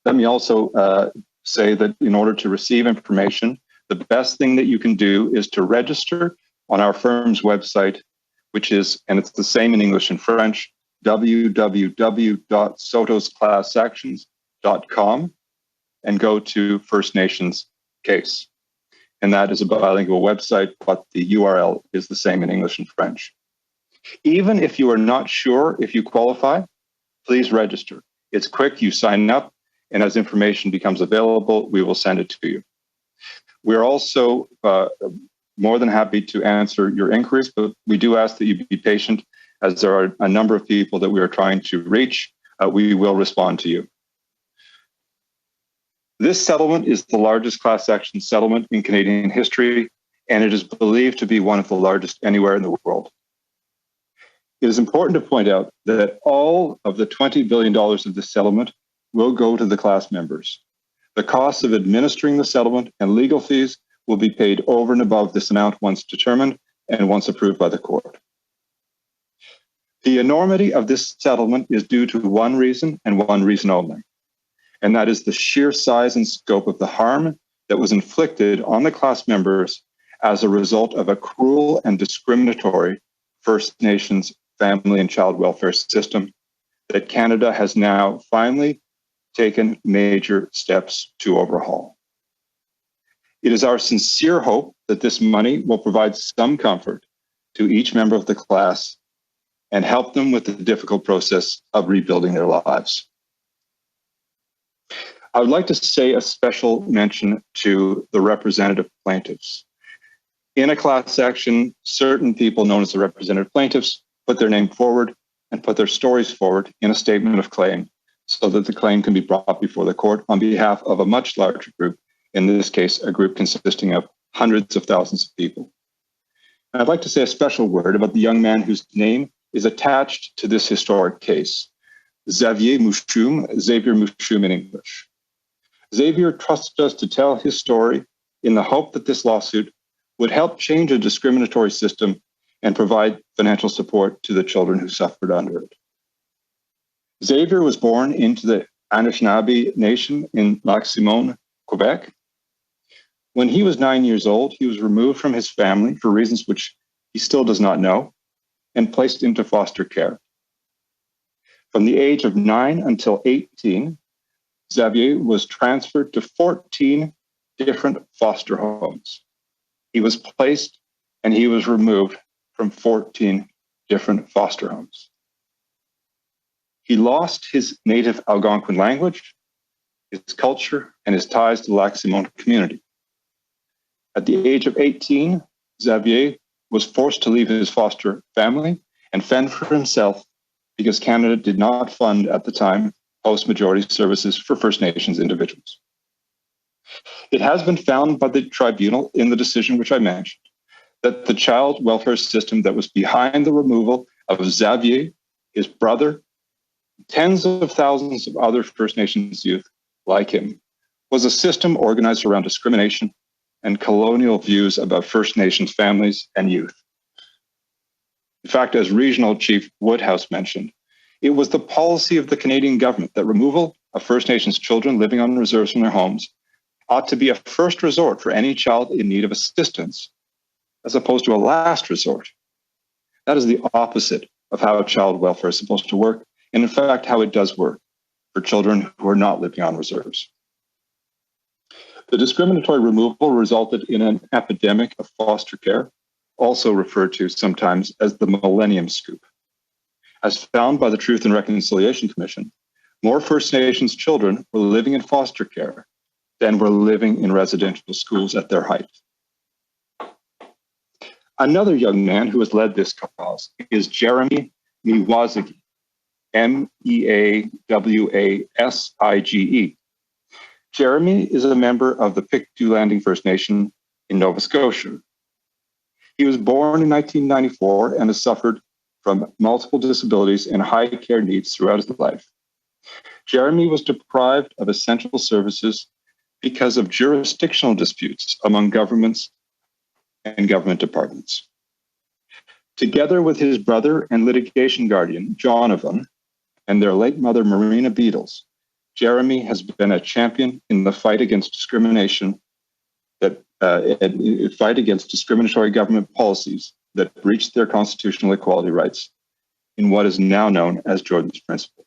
Let me also say that in order to receive information, the best thing that you can do is to register on our firm's website, which is, and it's the same in English and French, www.sotosclassactions.com, and go to First Nations case. and that is a bilingual website, but the URL is the same in English and French. Even if you are not sure if you qualify, please register. It's quick, you sign up, and as information becomes available, we will send it to you. We're also more than happy to answer your inquiries, but we do ask that you be patient as there are a number of people that we are trying to reach. We will respond to you. This settlement is the largest class action settlement in Canadian history, and it is believed to be one of the largest anywhere in the world. It is important to point out that all of the $20 billion of this settlement will go to the class members. The costs of administering the settlement and legal fees will be paid over and above this amount once determined and once approved by the court. The enormity of this settlement is due to one reason and one reason only, and that is the sheer size and scope of the harm that was inflicted on the class members as a result of a cruel and discriminatory First Nations family and child welfare system that Canada has now finally taken major steps to overhaul. It is our sincere hope that this money will provide some comfort to each member of the class and help them with the difficult process of rebuilding their lives. I would like to say a special mention to the representative plaintiffs. In a class action, certain people known as the representative plaintiffs put their name forward and put their stories forward in a statement of claim so that the claim can be brought before the court on behalf of a much larger group, in this case, a group consisting of hundreds of thousands of people. And I'd like to say a special word about the young man whose name is attached to this historic case, Xavier Mushroom, Xavier Mushroom in English. Xavier trusted us to tell his story in the hope that this lawsuit would help change a discriminatory system and provide financial support to the children who suffered under it. Xavier was born into the Anishinaabe Nation in Lac-Simon, Quebec. When he was 9 years old, he was removed from his family for reasons which he still does not know and placed into foster care. From the age of 9 until 18, Xavier was transferred to 14 different foster homes. He was placed and he was removed from 14 different foster homes. He lost his native Algonquin language, his culture, and his ties to the Lac-Simon community. At the age of 18, Xavier was forced to leave his foster family and fend for himself because Canada did not fund at the time post-majority services for First Nations individuals. It has been found by the Tribunal in the decision which I mentioned that the child welfare system that was behind the removal of Xavier, his brother, tens of thousands of other First Nations youth like him, was a system organized around discrimination and colonial views about First Nations families and youth. In fact, as Regional Chief Woodhouse mentioned, it was the policy of the Canadian government that removal of First Nations children living on reserves from their homes ought to be a first resort for any child in need of assistance, as opposed to a last resort. That is the opposite of how child welfare is supposed to work, and in fact, how it does work for children who are not living on reserves. The discriminatory removal resulted in an epidemic of foster care, also referred to sometimes as the Millennium Scoop. As found by the Truth and Reconciliation Commission, more First Nations children were living in foster care than were living in residential schools at their height. Another young man who has led this cause is Jeremy Miwasige, Meawasige. Jeremy is a member of the Pictou Landing First Nation in Nova Scotia. He was born in 1994 and has suffered from multiple disabilities and high care needs throughout his life. Jeremy was deprived of essential services because of jurisdictional disputes among governments and government departments. Together with his brother and litigation guardian, Jonathan, and their late mother, Marina Beatles, Jeremy has been a champion in the fight against discrimination, fight against discriminatory government policies that breach their constitutional equality rights in what is now known as Jordan's Principle.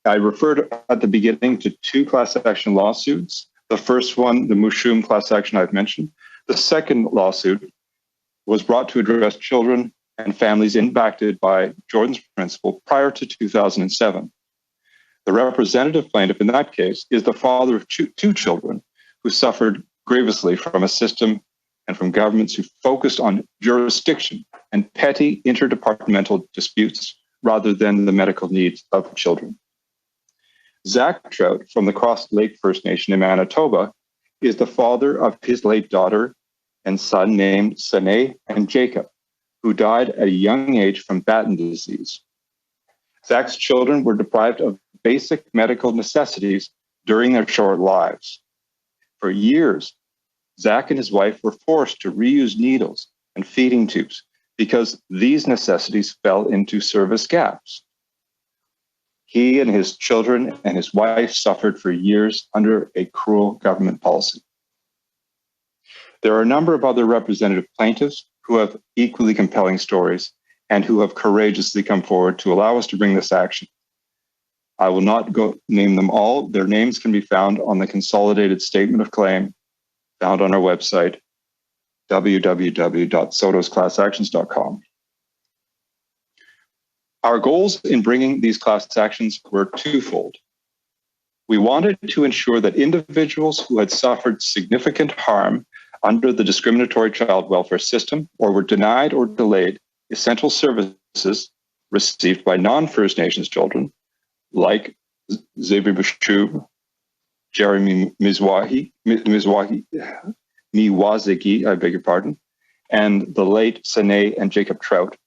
I referred at the beginning to two class action lawsuits The first one, the Mushroom class action I've mentioned. The second lawsuit was brought to address children and families impacted by Jordan's principle prior to 2007. The representative plaintiff in that case is the father of two children who suffered grievously from a system and from governments who focused on jurisdiction and petty interdepartmental disputes rather than the medical needs of children. Zach Trout from the Cross Lake First Nation in Manitoba is the father of his late daughter and son named Sine and Jacob, who died at a young age from Batten disease. Zach's children were deprived of basic medical necessities during their short lives. For years, Zach and his wife were forced to reuse needles and feeding tubes because these necessities fell into service gaps. He and his children and his wife suffered for years under a cruel government policy. There are a number of other representative plaintiffs who have equally compelling stories and who have courageously come forward to allow us to bring this action. I will not go name them all. Their names can be found on the consolidated statement of claim found on our website, www.sotosclassactions.com. Our goals in bringing these class actions were twofold. We wanted to ensure that individuals who had suffered significant harm under the discriminatory child welfare system or were denied or delayed essential services received by non-First Nations children, like Xavier Mushroom, Jeremy Mizwahi, Miwazaki, I beg your pardon, and the late Sine and Jacob Trout,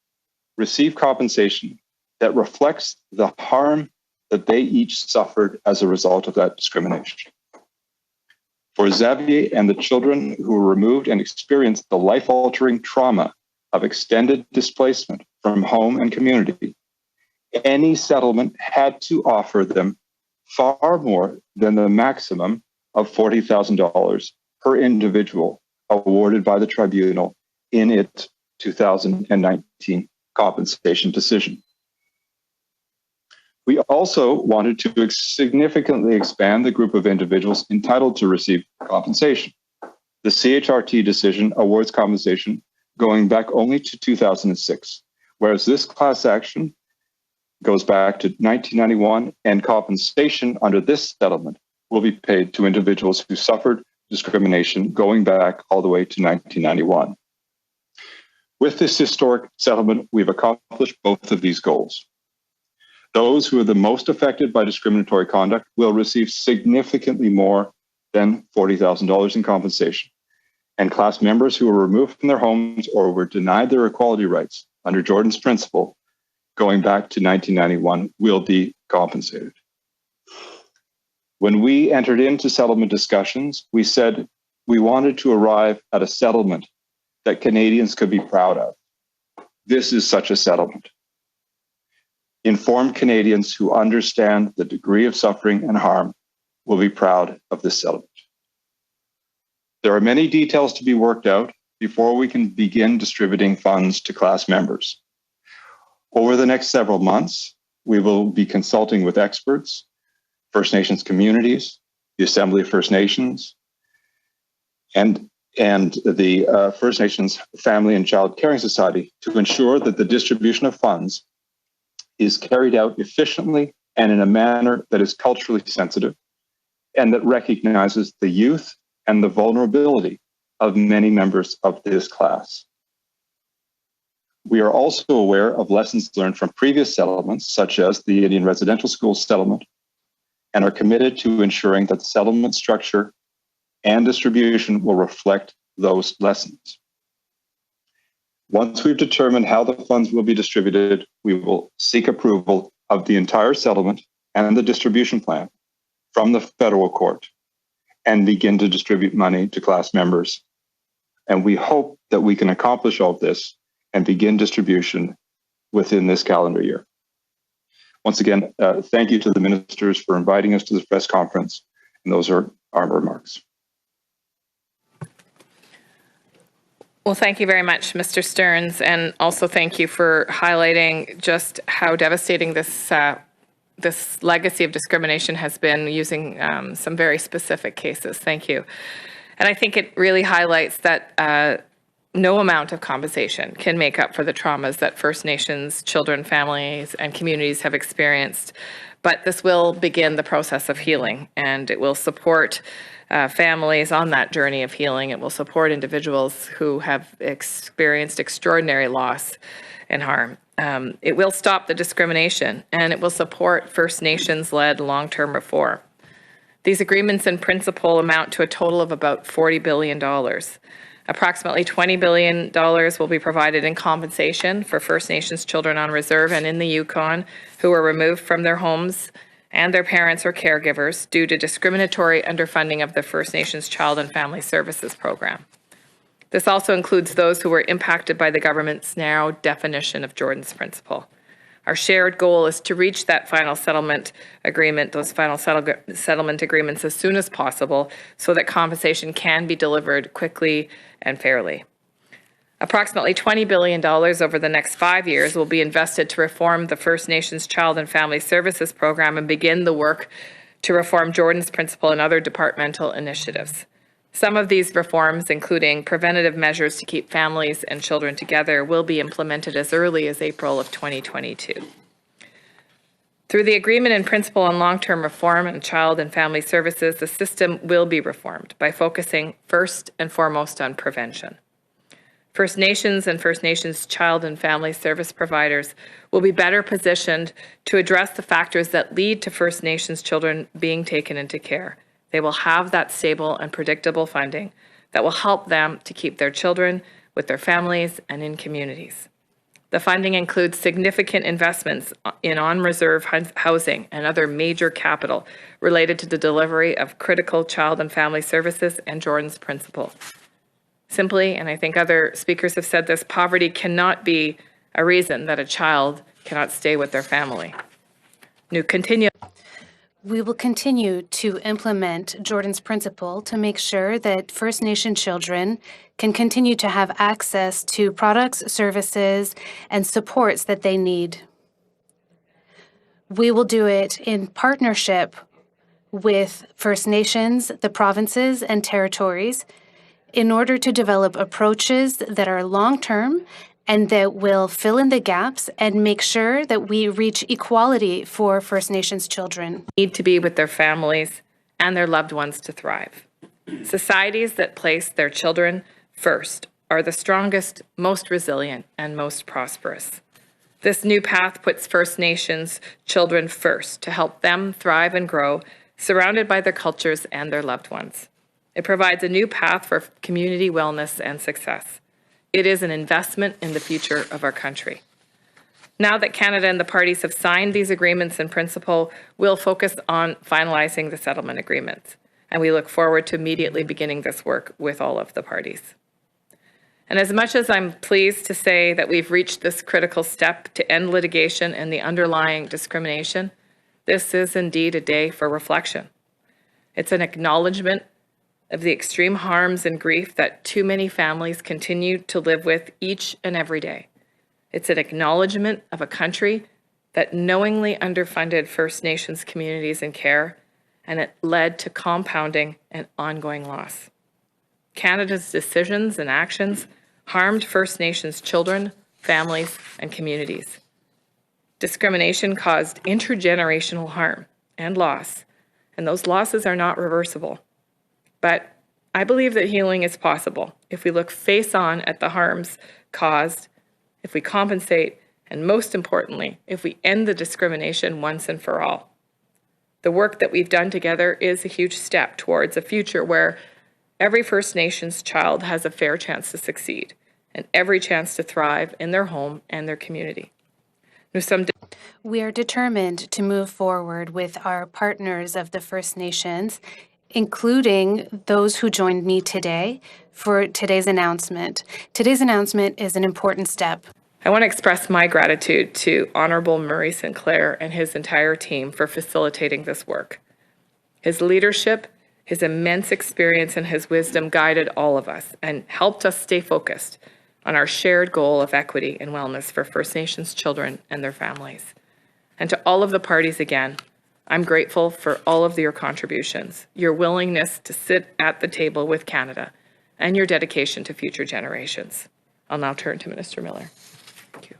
receive compensation that reflects the harm that they each suffered as a result of that discrimination. For Xavier and the children who were removed and experienced the life-altering trauma of extended displacement from home and community, any settlement had to offer them far more than the maximum of $40,000 per individual awarded by the tribunal in its 2019 compensation decision. We also wanted to significantly expand the group of individuals entitled to receive compensation. The CHRT decision awards compensation going back only to 2006, whereas this class action goes back to 1991, and compensation under this settlement will be paid to individuals who suffered discrimination going back all the way to 1991. With this historic settlement, we've accomplished both of these goals. Those who are the most affected by discriminatory conduct will receive significantly more than $40,000 in compensation, and class members who were removed from their homes or were denied their equality rights under Jordan's principle going back to 1991 will be compensated. When we entered into settlement discussions, we said we wanted to arrive at a settlement that Canadians could be proud of. This is such a settlement. Informed Canadians who understand the degree of suffering and harm will be proud of this settlement. There are many details to be worked out before we can begin distributing funds to class members. Over the next several months, we will be consulting with experts, First Nations communities, the Assembly of First Nations, and the First Nations Family and Child Caring Society to ensure that the distribution of funds is carried out efficiently and in a manner that is culturally sensitive and that recognizes the youth and the vulnerability of many members of this class. We are also aware of lessons learned from previous settlements, such as the Indian Residential School settlement, and are committed to ensuring that the settlement structure and distribution will reflect those lessons. Once we've determined how the funds will be distributed, we will seek approval of the entire settlement and the distribution plan from the federal court and begin to distribute money to class members. And we hope that we can accomplish all of this and begin distribution within this calendar year. Once again, thank you to the ministers for inviting us to this press conference. And those are our remarks.
Well, thank you very much, Mr. Stearns, and also thank you for highlighting just how devastating this this legacy of discrimination has been using some very specific cases. Thank you. And I think it really highlights that no amount of compensation can make up for the traumas that First Nations children, families, and communities have experienced. But this will begin the process of healing, and it will support families on that journey of healing. It will support individuals who have experienced extraordinary loss and harm. It will stop the discrimination, and it will support First Nations-led long-term reform. These agreements in principle amount to a total of about $40 billion. Approximately $20 billion will be provided in compensation for First Nations children on reserve and in the Yukon who were removed from their homes and their parents or caregivers due to discriminatory underfunding of the First Nations Child and Family Services Program. This also includes those who were impacted by the government's narrow definition of Jordan's Principle. Our shared goal is to reach that final settlement agreement, those final settlement agreements as soon as possible so that compensation can be delivered quickly and fairly. Approximately $20 billion over the next 5 years will be invested to reform the First Nations Child and Family Services Program and begin the work to reform Jordan's Principle and other departmental initiatives. Some of these reforms, including preventative measures to keep families and children together, will be implemented as early as April of 2022. Through the Agreement in Principle on Long-Term Reform and Child and Family Services, the system will be reformed by focusing first and foremost on prevention. First Nations and First Nations child and family service providers will be better positioned to address the factors that lead to First Nations children being taken into care. They will have that stable and predictable funding that will help them to keep their children with their families and in communities. The funding includes significant investments in on-reserve housing and other major capital related to the delivery of critical child and family services and Jordan's Principle. Simply, and I think other speakers have said this, poverty cannot be a reason that a child cannot stay with their family.
We will continue to implement Jordan's Principle to make sure that First Nation children can continue to have access to products, services, and supports that they need. We will do it in partnership with First Nations, the provinces, and territories in order to develop approaches that are long-term and that will fill in the gaps and make sure that we reach equality for First Nations children.
Need to be with their families and their loved ones to thrive. Societies that place their children first are the strongest, most resilient, and most prosperous. This new path puts First Nations children first to help them thrive and grow, surrounded by their cultures and their loved ones. It provides a new path for community wellness and success. It is an investment in the future of our country. Now that Canada and the parties have signed these agreements in principle, we'll focus on finalizing the settlement agreements, and we look forward to immediately beginning this work with all of the parties. And as much as I'm pleased to say that we've reached this critical step to end litigation and the underlying discrimination, this is indeed a day for reflection. It's an acknowledgement of the extreme harms and grief that too many families continue to live with each and every day. It's an acknowledgement of a country that knowingly underfunded First Nations communities and care, and it led to compounding and ongoing loss. Canada's decisions and actions harmed First Nations children, families, and communities. Discrimination caused intergenerational harm and loss, and those losses are not reversible. But I believe that healing is possible if we look face on at the harms caused, if we compensate, and most importantly, if we end the discrimination once and for all. The work that we've done together is a huge step towards a future where every First Nations child has a fair chance to succeed and every chance to thrive in their home and their community.
We are determined to move forward with our partners of the First Nations, including those who joined me today for today's announcement. Today's announcement is an important step.
I want to express my gratitude to Honourable Murray Sinclair and his entire team for facilitating this work. His leadership, his immense experience, and his wisdom guided all of us and helped us stay focused on our shared goal of equity and wellness for First Nations children and their families. And to all of the parties again, I'm grateful for all of your contributions, your willingness to sit at the table with Canada, and your dedication to future generations. I'll now turn to Minister Miller. Thank you.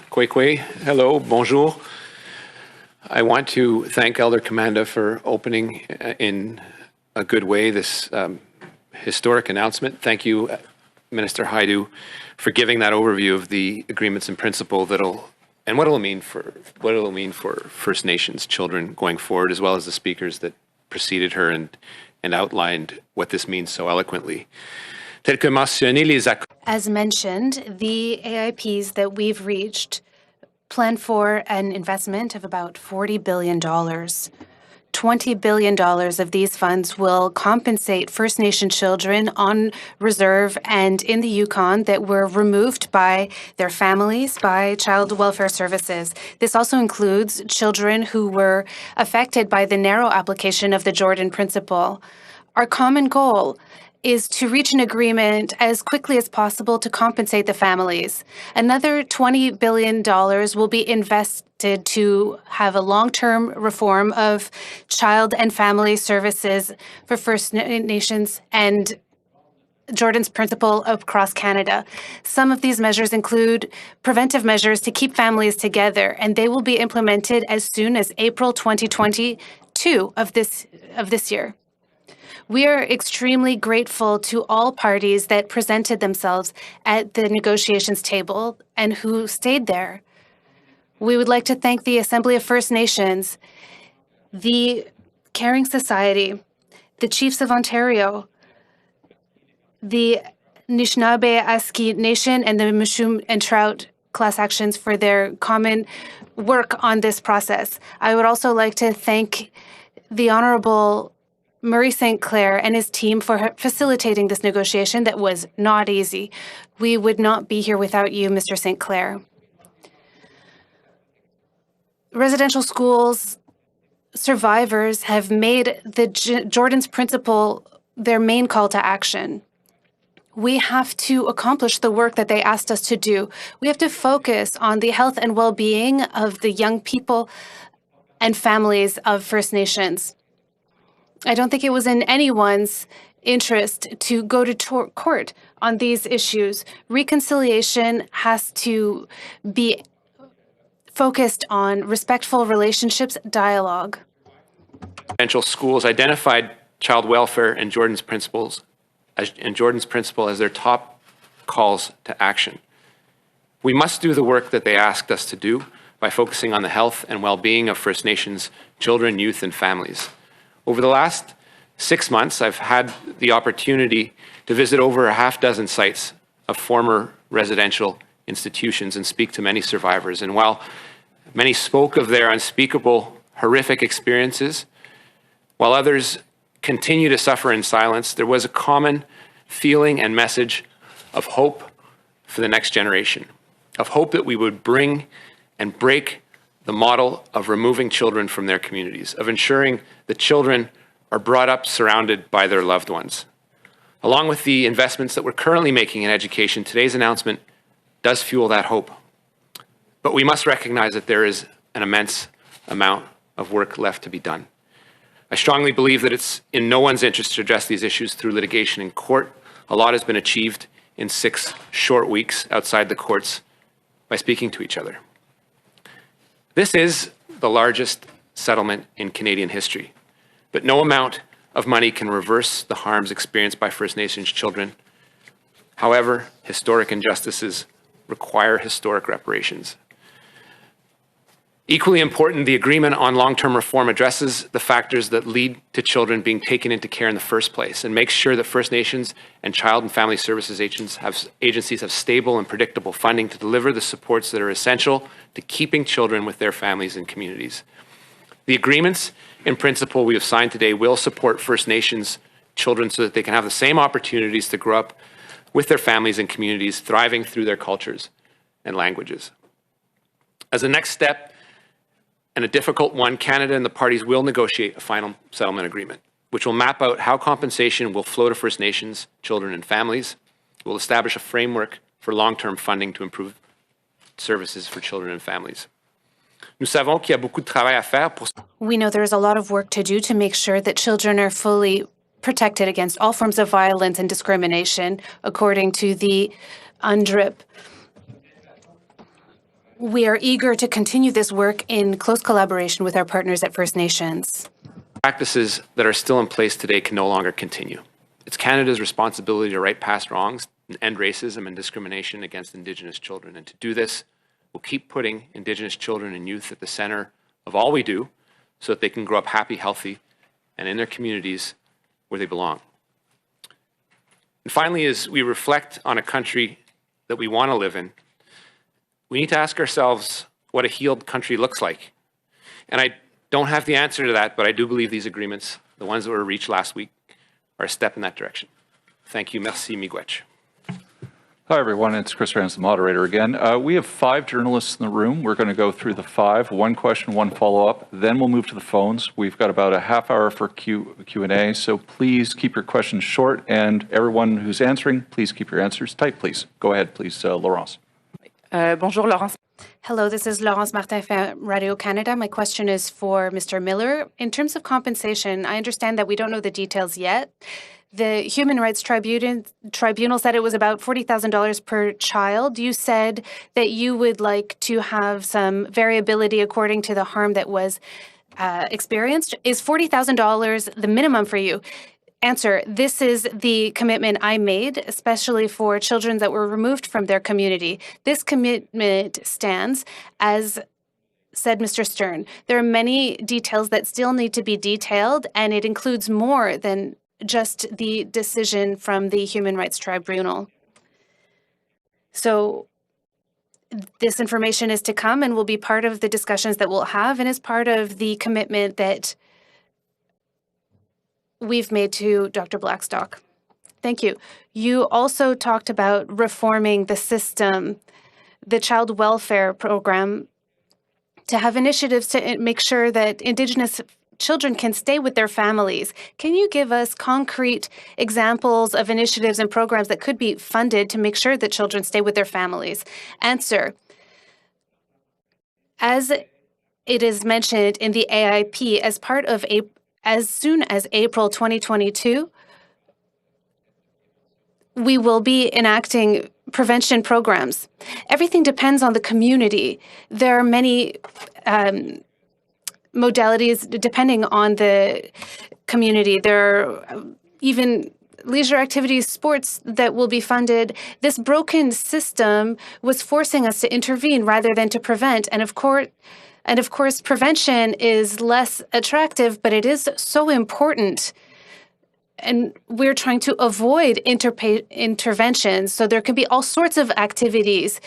Kwekwe, hello, bonjour. I want to thank Elder Commanda for opening in a good way this historic announcement. Thank you, Minister Hajdu, for giving that overview of the agreements in principle and what it'll mean for First Nations children going forward, as well as the speakers that preceded her and outlined what this means so eloquently.
As mentioned, the AIPs that we've reached plan for an investment of about $40 billion. $20 billion of these funds will compensate First Nation children on reserve and in the Yukon that were removed by their families by child welfare services. This also includes children who were affected by the narrow application of the Jordan Principle. Our common goal is to reach an agreement as quickly as possible to compensate the families. Another $20 billion will be invested to have a long-term reform of child and family services for First Nations and Jordan's Principle across Canada. Some of these measures include preventive measures to keep families together, and they will be implemented as soon as April 2022 of this year. We are extremely grateful to all parties that presented themselves at the negotiations table and who stayed there. We would like to thank the Assembly of First Nations, the Caring Society, the Chiefs of Ontario, the Anishinaabe Aski Nation, and the Mushroom and Trout class actions for their common work on this process. I would also like to thank the Honourable Murray St. Clair and his team for facilitating this negotiation that was not easy. We would not be here without you, Mr. St. Clair. Residential schools survivors have made the Jordan's Principle their main call to action. We have to accomplish the work that they asked us to do. We have to focus on the health and well-being of the young people and families of First Nations. I don't think it was in anyone's interest to go to court on these issues. Reconciliation has to be focused on respectful relationships, dialogue.
Residential schools identified child welfare and Jordan's Principle as their top calls to action. We must do the work that they asked us to do by focusing on the health and well-being of First Nations children, youth, and families. Over the last 6 months, I've had the opportunity to visit over a half dozen sites of former residential institutions and speak to many survivors. And while many spoke of their unspeakable, horrific experiences, while others continue to suffer in silence, there was a common feeling and message of hope for the next generation, of hope that we would bring and break the model of removing children from their communities, of ensuring that children are brought up surrounded by their loved ones. Along with the investments that we're currently making in education, today's announcement does fuel that hope. But we must recognize that there is an immense amount of work left to be done. I strongly believe that it's in no one's interest to address these issues through litigation in court. A lot has been achieved in 6 short weeks outside the courts by speaking to each other. This is the largest settlement in Canadian history, but no amount of money can reverse the harms experienced by First Nations children. However, historic injustices require historic reparations. Equally important, the agreement on long-term reform addresses the factors that lead to children being taken into care in the first place and makes sure that First Nations and Child and Family Services agencies have stable and predictable funding to deliver the supports that are essential to keeping children with their families and communities. The agreements in principle we have signed today will support First Nations children so that they can have the same opportunities to grow up with their families and communities, thriving through their cultures and languages. As a next step, and a difficult one, Canada and the parties will negotiate a final settlement agreement, which will map out how compensation will flow to First Nations, children, and families. It will establish a framework for long-term funding to improve services for children and families. Nous savons qu'il y a beaucoup de travail à faire pour...
We know there is a lot of work to do to make sure that children are fully protected against all forms of violence and discrimination, according to the UNDRIP. We are eager to continue this work in close collaboration with our partners at First Nations.
Practices that are still in place today can no longer continue. It's Canada's responsibility to right past wrongs and end racism and discrimination against Indigenous children. And to do this, we'll keep putting Indigenous children and youth at the center of all we do so that they can grow up happy, healthy, and in their communities where they belong. And finally, as we reflect on a country that we want to live in, we need to ask ourselves what a healed country looks like. And I don't have the answer to that, but I do believe these agreements, the ones that were reached last week, are a step in that direction. Thank you. Merci, miigwech.
Hi, everyone. It's Chris Rance, the moderator again. We have 5 journalists in the room. We're going to go through the 5, 1 question, 1 follow-up. Then we'll move to the phones. We've got about a half hour for Q&A, so please keep your questions short. And everyone who's answering, please keep your answers tight, please. Go ahead, please, Laurence.
Bonjour, Laurence.
Hello, this is Laurence Martin from Radio Canada. My question is for Mr. Miller. In terms of compensation, I understand that we don't know the details yet. The Human Rights Tribunal said it was about $40,000 per child. You said that you would like to have some variability according to the harm that was experienced. Is $40,000 the minimum for you? Answer, this is the commitment I made, especially for children that were removed from their community. This commitment stands, as said Mr. Stern. There are many details that still need to be detailed, and it includes more than just the decision from the Human Rights Tribunal. So this information is to come and will be part of the discussions that we'll have and is part of the commitment that we've made to Dr. Blackstock. Thank you. You also talked about reforming the system, the child welfare program, to have initiatives to make sure that Indigenous children can stay with their families. Can you give us concrete examples of initiatives and programs that could be funded to make sure that children stay with their families? Answer. As it is mentioned in the AIP, as soon as April 2022, we will be enacting prevention programs. Everything depends on the community. There are many modalities depending on the community. There are even leisure activities, sports that will be funded. This broken system was forcing us to intervene rather than to prevent. And of course, prevention is less attractive, but it is so important. And we're trying to avoid interventions. So there can be all sorts of activities.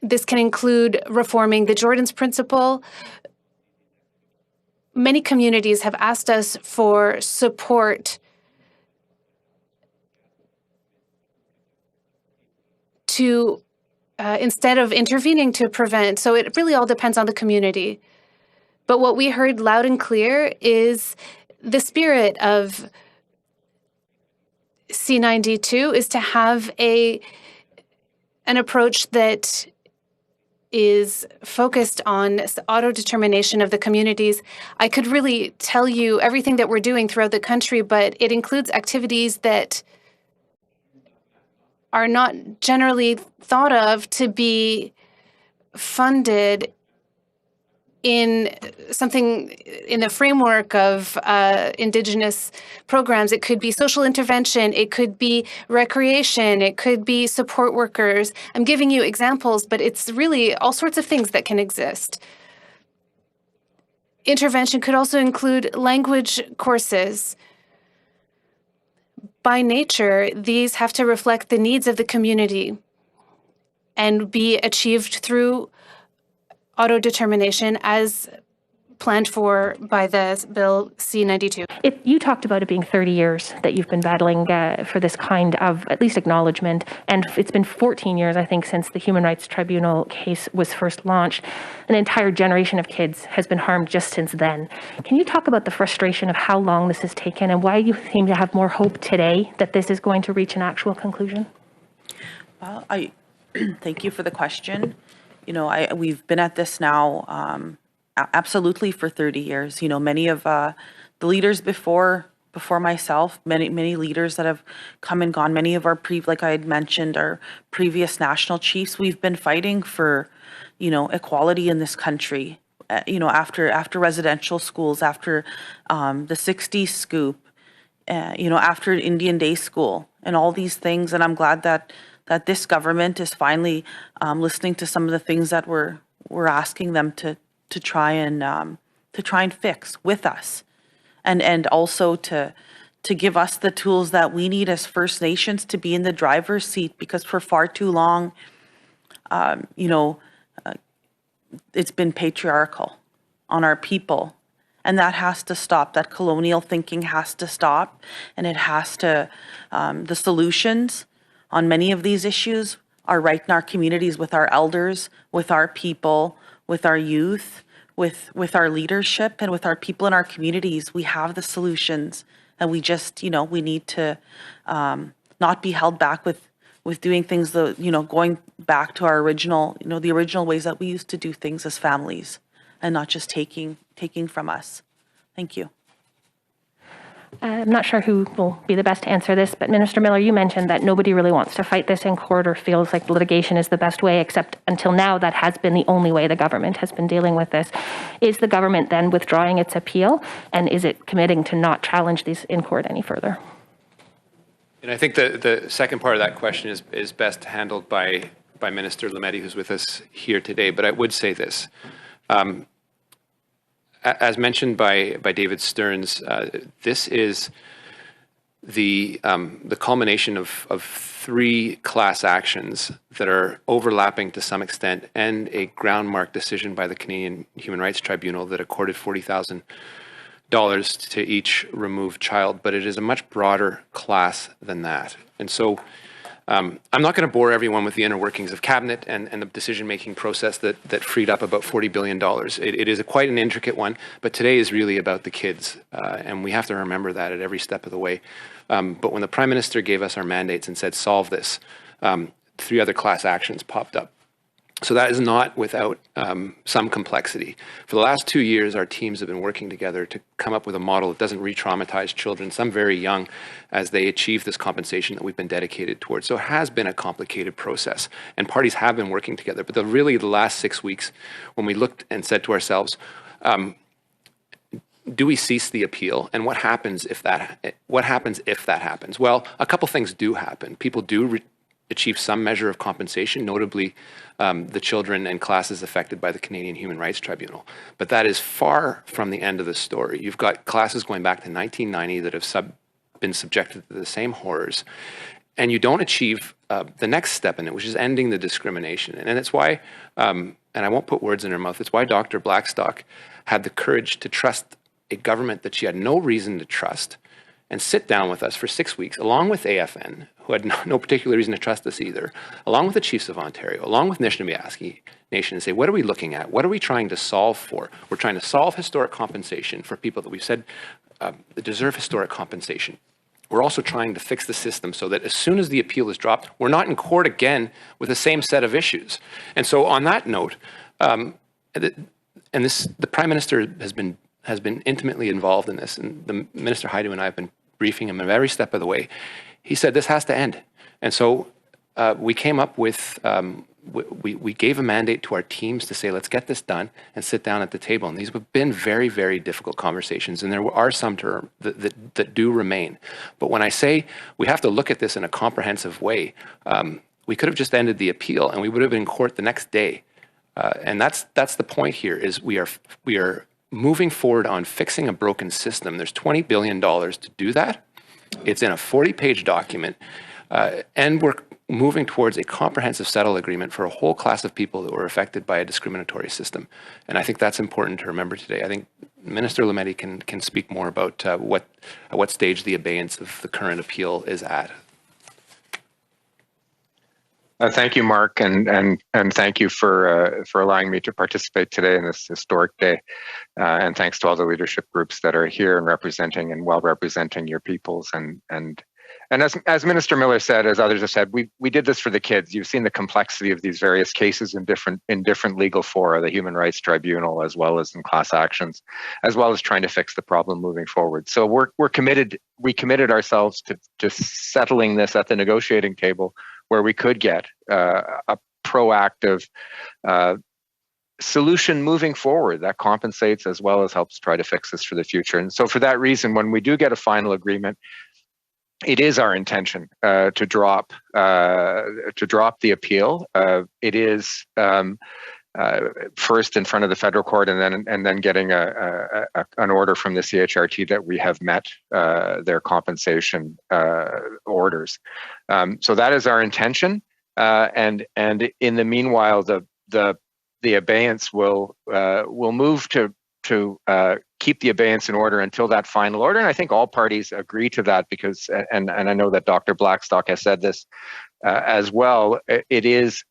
This can include reforming the Jordan's Principle. Many communities have asked us for support to, instead of intervening, to prevent. So it really all depends on the community. But what we heard loud and clear is the spirit of C92 is to have an approach that is focused on auto-determination of the communities. I could really tell you everything that we're doing throughout the country, but it includes activities that are not generally thought of to be funded in something in the framework of Indigenous programs. It could be social intervention, it could be recreation, it could be support workers. I'm giving you examples, but it's really all sorts of things that can exist. Intervention could also include language courses. By nature, these have to reflect the needs of the community and be achieved through auto-determination as planned for by the Bill C-92.
You talked about it being 30 years that you've been battling for this kind of at least acknowledgement, and it's been 14 years, I think, since the Human Rights Tribunal case was first launched. An entire generation of kids has been harmed just since then. Can you talk about the frustration of how long this has taken and why you seem to have more hope today that this is going to reach an actual conclusion?
I thank you for the question. You know, we've been at this now absolutely for 30 years. You know, many of the leaders before myself, many leaders that have come and gone, many of our like I had mentioned, our previous national chiefs, we've been fighting for, you know, equality in this country. You know, after residential schools, after the 60s scoop, you know, after Indian Day School and all these things. And I'm glad that this government is finally listening to some of the things that we're asking them to try and fix with us, and also to give us the tools that we need as First Nations to be in the driver's seat, because for far too long, you know, it's been patriarchal on our people. And that has to stop. That colonial thinking has to stop. And it has to, the solutions on many of these issues are right in our communities, with our elders, with our people, with our youth, with our leadership, and with our people in our communities. We have the solutions. And we just, you know, we need to not be held back with doing things, you know, going back to our original, you know, the original ways that we used to do things as families, and not just taking from us. Thank you.
I'm not sure who will be the best to answer this, but Minister Miller, you mentioned that nobody really wants to fight this in court or feels like litigation is the best way, except until now that has been the only way the government has been dealing with this. Is the government then withdrawing its appeal, and is it committing to not challenge these in court any further?
And I think the second part of that question is best handled by Minister Lametti, who's with us here today. But I would say this. As mentioned by David Stearns, this is the culmination of three class actions that are overlapping to some extent, and a groundmark decision by the Canadian Human Rights Tribunal that accorded $40,000 to each removed child. But it is a much broader class than that. And so I'm not going to bore everyone with the inner workings of Cabinet and the decision-making process that freed up about $40 billion. It is quite an intricate one, but today is really about the kids, and we have to remember that at every step of the way. But when the Prime Minister gave us our mandates and said, solve this, three other class actions popped up. So that is not without some complexity. For the last 2 years, our teams have been working together to come up with a model that doesn't re-traumatize children, some very young, as they achieve this compensation that we've been dedicated towards. So it has been a complicated process, and parties have been working together. But the last 6 weeks, when we looked and said to ourselves, do we cease the appeal, and what happens if that happens? Well, a couple things do happen. People do achieve some measure of compensation, notably the children and classes affected by the Canadian Human Rights Tribunal. But that is far from the end of the story. You've got classes going back to 1990 that have been subjected to the same horrors, and you don't achieve the next step in it, which is ending the discrimination. And it's why, and I won't put words in her mouth, it's why Dr. Blackstock had the courage to trust a government that she had no reason to trust, and sit down with us for 6 weeks, along with AFN, who had no particular reason to trust us either, along with the Chiefs of Ontario, along with Anishinaabe Nation, and say, what are we looking at? What are we trying to solve for? We're trying to solve historic compensation for people that we've said deserve historic compensation. We're also trying to fix the system so that as soon as the appeal is dropped, we're not in court again with the same set of issues. And so on that note, the Prime Minister has been intimately involved in this, and the Minister Hajdu and I have been briefing him every step of the way. He said this has to end. And so we came up with, we gave a mandate to our teams to say, let's get this done and sit down at the table. And these have been very, very difficult conversations, and there are some that do remain. But when I say we have to look at this in a comprehensive way, we could have just ended the appeal and we would have been in court the next day. And that's the point here, is we are moving forward on fixing a broken system. There's $20 billion to do that. It's in a 40-page document, and we're moving towards a comprehensive settle agreement for a whole class of people that were affected by a discriminatory system. And I think that's important to remember today. I think Minister Lametti can speak more about at what stage the abeyance of the current appeal is at.
Thank you, Marc, and thank you for allowing me to participate today in this historic day. And thanks to all the leadership groups that are here and representing and well representing your peoples and And as Minister Miller said, as others have said, we did this for the kids. You've seen the complexity of these various cases in different legal fora, the Human Rights Tribunal, as well as in class actions, as well as trying to fix the problem moving forward. So we're committed. We committed ourselves to settling this at the negotiating table, where we could get a proactive solution moving forward that compensates as well as helps try to fix this for the future. And so for that reason, when we do get a final agreement, it is our intention to drop the appeal. It is first in front of the federal court, and then getting an order from the CHRT that we have met their compensation orders. So that is our intention. And in the meanwhile, the abeyance will move to keep the abeyance in order until that final order. And I think all parties agree to that, because, and I know that Dr. Blackstock has said this as well, it is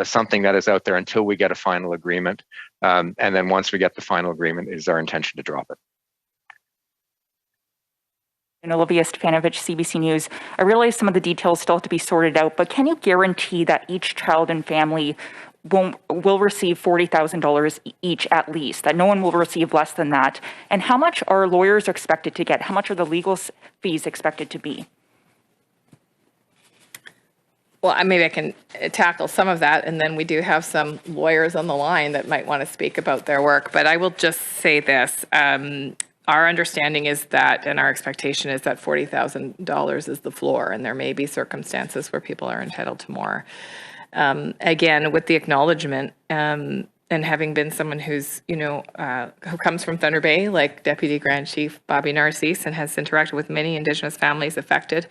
something that is out there until we get a final agreement. And then once we get the final agreement, it is our intention to drop it.
And Olivia Stefanovich, CBC News. I realize some of the details still have to be sorted out, but can you guarantee that each child and family will receive $40,000 each at least, that no one will receive less than that? And how much are lawyers expected to get? How much are the legal fees expected to be?
Well, maybe I can tackle some of that, and then we do have some lawyers on the line that might want to speak about their work. But I will just say this. Our understanding is that, and our expectation is that $40,000 is the floor, and there may be circumstances where people are entitled to more. Again, with the acknowledgement, and having been someone who's, who comes from Thunder Bay, like Deputy Grand Chief Bobby Narcisse, and has interacted with many Indigenous families affected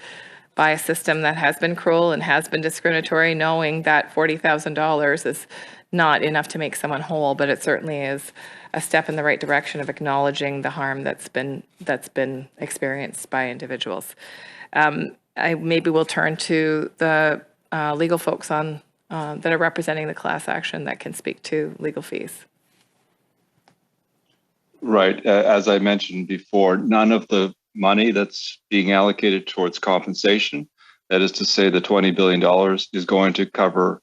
by a system that has been cruel and has been discriminatory, knowing that $40,000 is not enough to make someone whole, but it certainly is a step in the right direction of acknowledging the harm that's been experienced by individuals. I maybe will turn to the legal folks that are representing the class action that can speak to legal fees.
Right. As I mentioned before, none of the money that's being allocated towards compensation, that is to say the $20 billion, is going to cover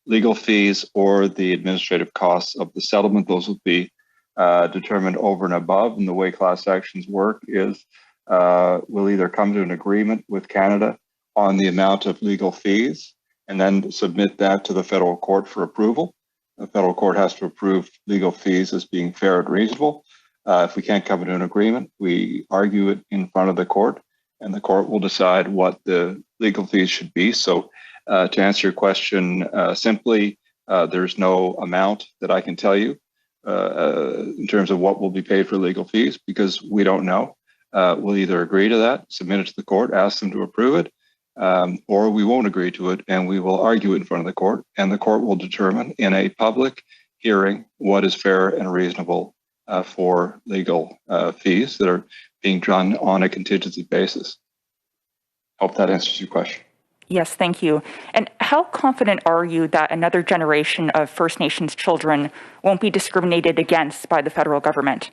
legal fees or the administrative costs of the settlement. Those will be determined over and above. And the way class actions work is we'll either come to an agreement with Canada on the amount of legal fees and then submit that to the federal court for approval. The federal court has to approve legal fees as being fair and reasonable. If we can't come to an agreement, we argue it in front of the court, and the court will decide what the legal fees should be. So to answer your question simply, there's no amount that I can tell you in terms of what will be paid for legal fees, because we don't know. We'll either agree to that, submit it to the court, ask them to approve it, or we won't agree to it, and we will argue it in front of the court, and the court will determine in a public hearing what is fair and reasonable for legal fees that are being done on a contingency basis. Hope that answers your question.
Yes, thank you. And how confident are you that another generation of First Nations children won't be discriminated against by the federal government?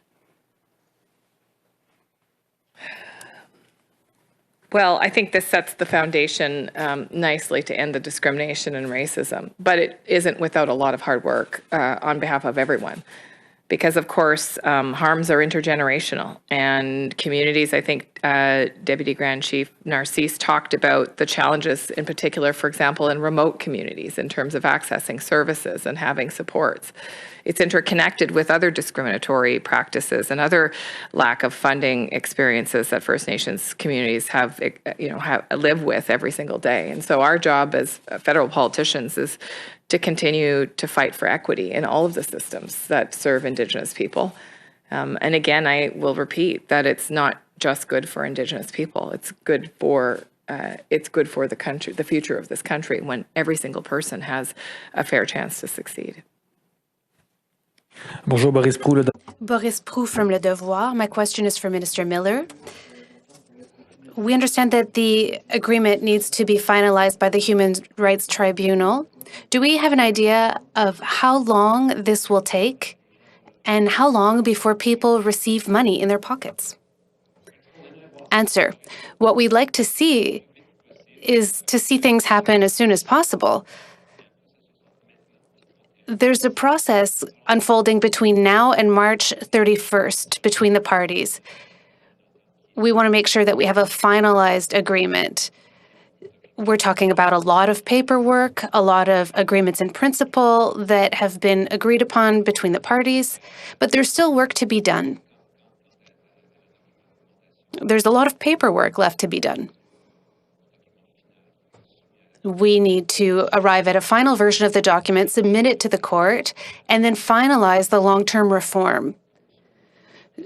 Well, I think this sets the foundation nicely to end the discrimination and racism, but it isn't without a lot of hard work on behalf of everyone. Because, of course, harms are intergenerational, and communities, I think Deputy Grand Chief Narcisse talked about the challenges in particular, for example, in remote communities in terms of accessing services and having supports. It's interconnected with other discriminatory practices and other lack of funding experiences that First Nations communities live with every single day. And so our job as federal politicians is to continue to fight for equity in all of the systems that serve Indigenous people. And again, I will repeat that it's not just good for Indigenous people. It's good for the country, the future of this country, when every single person has a fair chance to succeed.
Bonjour, Boris Prou.
Boris Prou from Le Devoir. My question is for Minister Miller. We understand that the agreement needs to be finalized by the Human Rights Tribunal. Do we have an idea of how long this will take and how long before people receive money in their pockets? Answer. What we'd like to see is to see things happen as soon as possible. There's a process unfolding between now and March 31st between the parties. We want to make sure that we have a finalized agreement. We're talking about a lot of paperwork, a lot of agreements in principle that have been agreed upon between the parties, but there's still work to be done. There's a lot of paperwork left to be done. We need to arrive at a final version of the document, submit it to the court, and then finalize the long-term reform.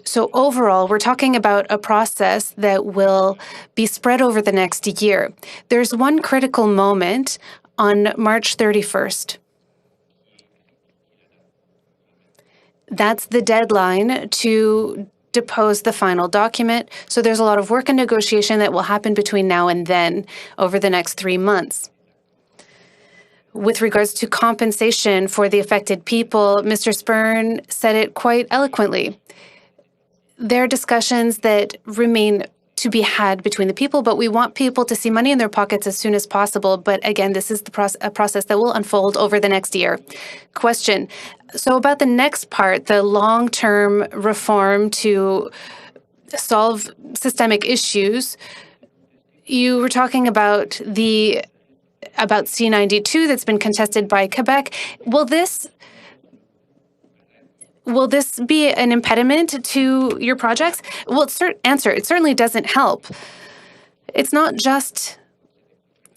So overall, we're talking about a process that will be spread over the next year. There's one critical moment on March 31st. That's the deadline to depose the final document. So there's a lot of work and negotiation that will happen between now and then over the next 3 months. With regards to compensation for the affected people, Mr. Spurn said it quite eloquently. There are discussions that remain to be had between the people, but we want people to see money in their pockets as soon as possible. But again, this is a process that will unfold over the next year. Question. So about the next part, the long-term reform to solve systemic issues, you were talking about C-92 that's been contested by Quebec. Will this be an impediment to your projects? Well, it certainly doesn't help. It's not just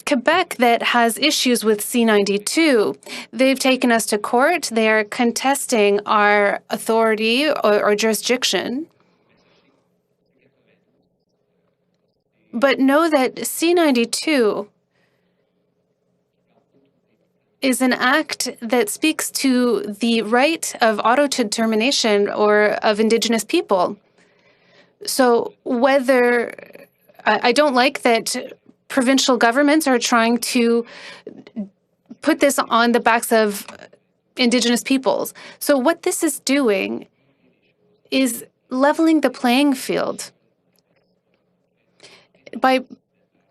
Quebec that has issues with C-92. They've taken us to court. They are contesting our authority or jurisdiction. But know that C-92 is an act that speaks to the right of autodetermination or of Indigenous people. So whether I don't like that provincial governments are trying to put this on the backs of Indigenous peoples. So what this is doing is leveling the playing field by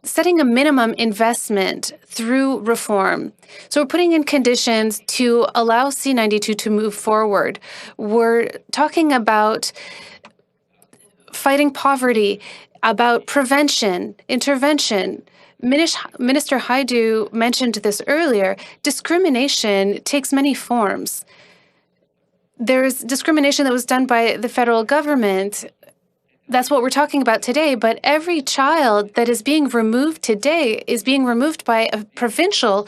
setting a minimum investment through reform. So we're putting in conditions to allow C-92 to move forward. We're talking about fighting poverty, about prevention, intervention. Minister Hajdu mentioned this earlier. Discrimination takes many forms. There's discrimination that was done by the federal government. That's what we're talking about today, but every child that is being removed today is being removed by a provincial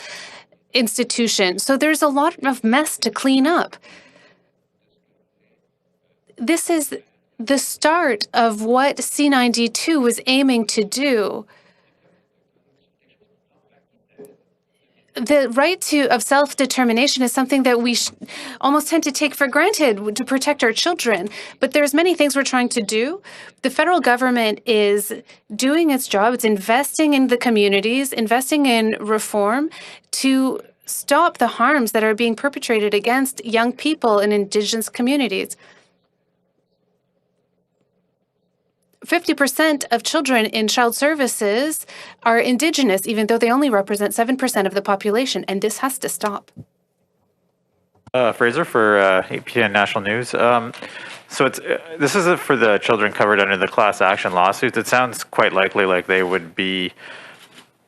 institution. So there's a lot of mess to clean up. This is the start of what C-92 was aiming to do. The right of self-determination is something that we almost tend to take for granted to protect our children. But there's many things we're trying to do. The federal government is doing its job. It's investing in the communities, investing in reform to stop the harms that are being perpetrated against young people in Indigenous communities. 50% of children in child services are Indigenous, even though they only represent 7% of the population, and this has to stop.
Fraser for APTN National News. So this is for the children covered under the class action lawsuits. It sounds quite likely like they would be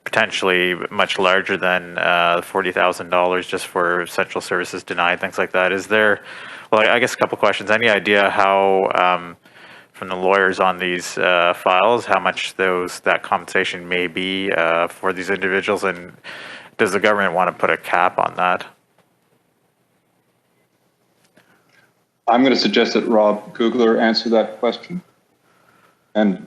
potentially much larger than $40,000 just for essential services denied, things like that. Is there, well, I guess a couple questions. Any idea how, from the lawyers on these files, how much that compensation may be for these individuals, and does the government want to put a cap on that?
I'm going to suggest that Rob Kugler answer that question. And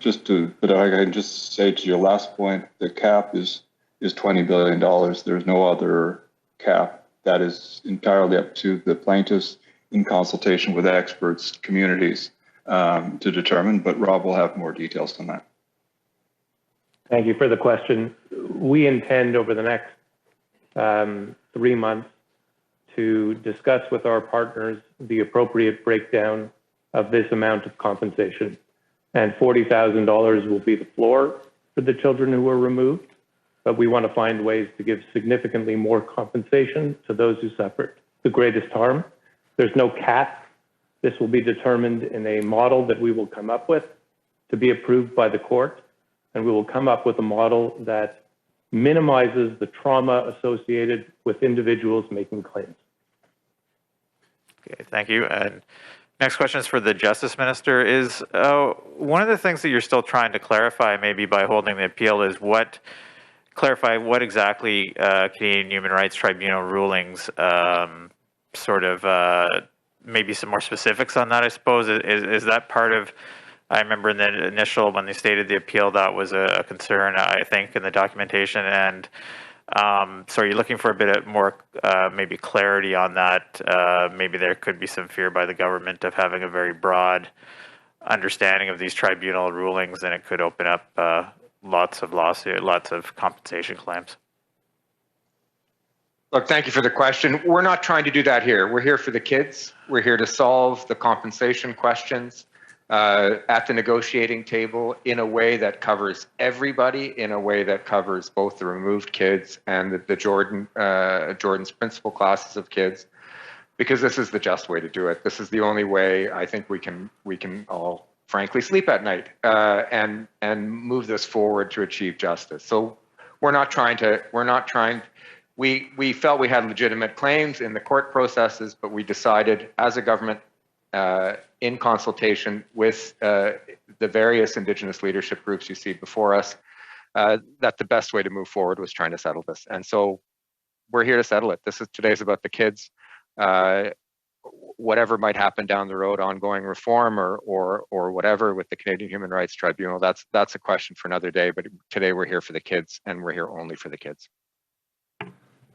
but I can just say to your last point, the cap is $20 billion. There's no other cap. That is entirely up to the plaintiffs in consultation with experts, communities, to determine, but Rob will have more details on that.
Thank you for the question. We intend over the next 3 months to discuss with our partners the appropriate breakdown of this amount of compensation. And $40,000 will be the floor for the children who were removed. but we want to find ways to give significantly more compensation to those who suffered the greatest harm. There's no cap. This will be determined in a model that we will come up with to be approved by the court, and we will come up with a model that minimizes the trauma associated with individuals making claims.
Okay, thank you. And next question is for the Justice Minister. Is one of the things that you're still trying to clarify, maybe by holding the appeal, is clarify what exactly Canadian Human Rights Tribunal rulings maybe some more specifics on that, I suppose. Is that part of, I remember in the initial, when they stated the appeal, that was a concern, I think, in the documentation. And so are you looking for a bit more maybe clarity on that? Maybe there could be some fear by the government of having a very broad understanding of these tribunal rulings, and it could open up lots of compensation claims.
Look, thank you for the question. We're not trying to do that here. We're here for the kids. We're here to solve the compensation questions at the negotiating table in a way that covers everybody, in a way that covers both the removed kids and the Jordan's principal classes of kids, because this is the just way to do it. This is the only way I think we can all frankly sleep at night and move this forward to achieve justice. So we're not trying. We felt we had legitimate claims in the court processes, but we decided as a government in consultation with the various Indigenous leadership groups you see before us, that the best way to move forward was trying to settle this. And so we're here to settle it. Today's about the kids. Whatever might happen down the road, ongoing reform or whatever with the Canadian Human Rights Tribunal, that's a question for another day. But today we're here for the kids, and we're here only for the kids.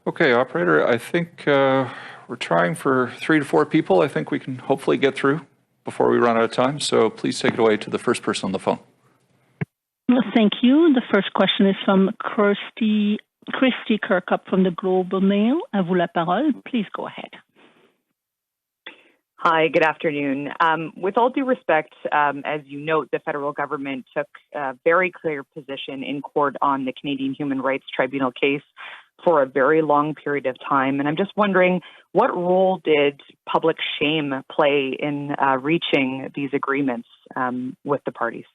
Okay, operator, I think we're trying for 3 to 4 people. I think we can hopefully get through before we run out of time. So please take it away to the first person on the phone.
Thank you. The first question is from Christy Kirkup from the Global Mail. À vous la parole. Please go ahead.
Hi, good afternoon. With all due respect, as you note, the federal government took a very clear position in court on the Canadian Human Rights Tribunal case for a very long period of time. And I'm just wondering, what role did public shame play in reaching these agreements with the parties?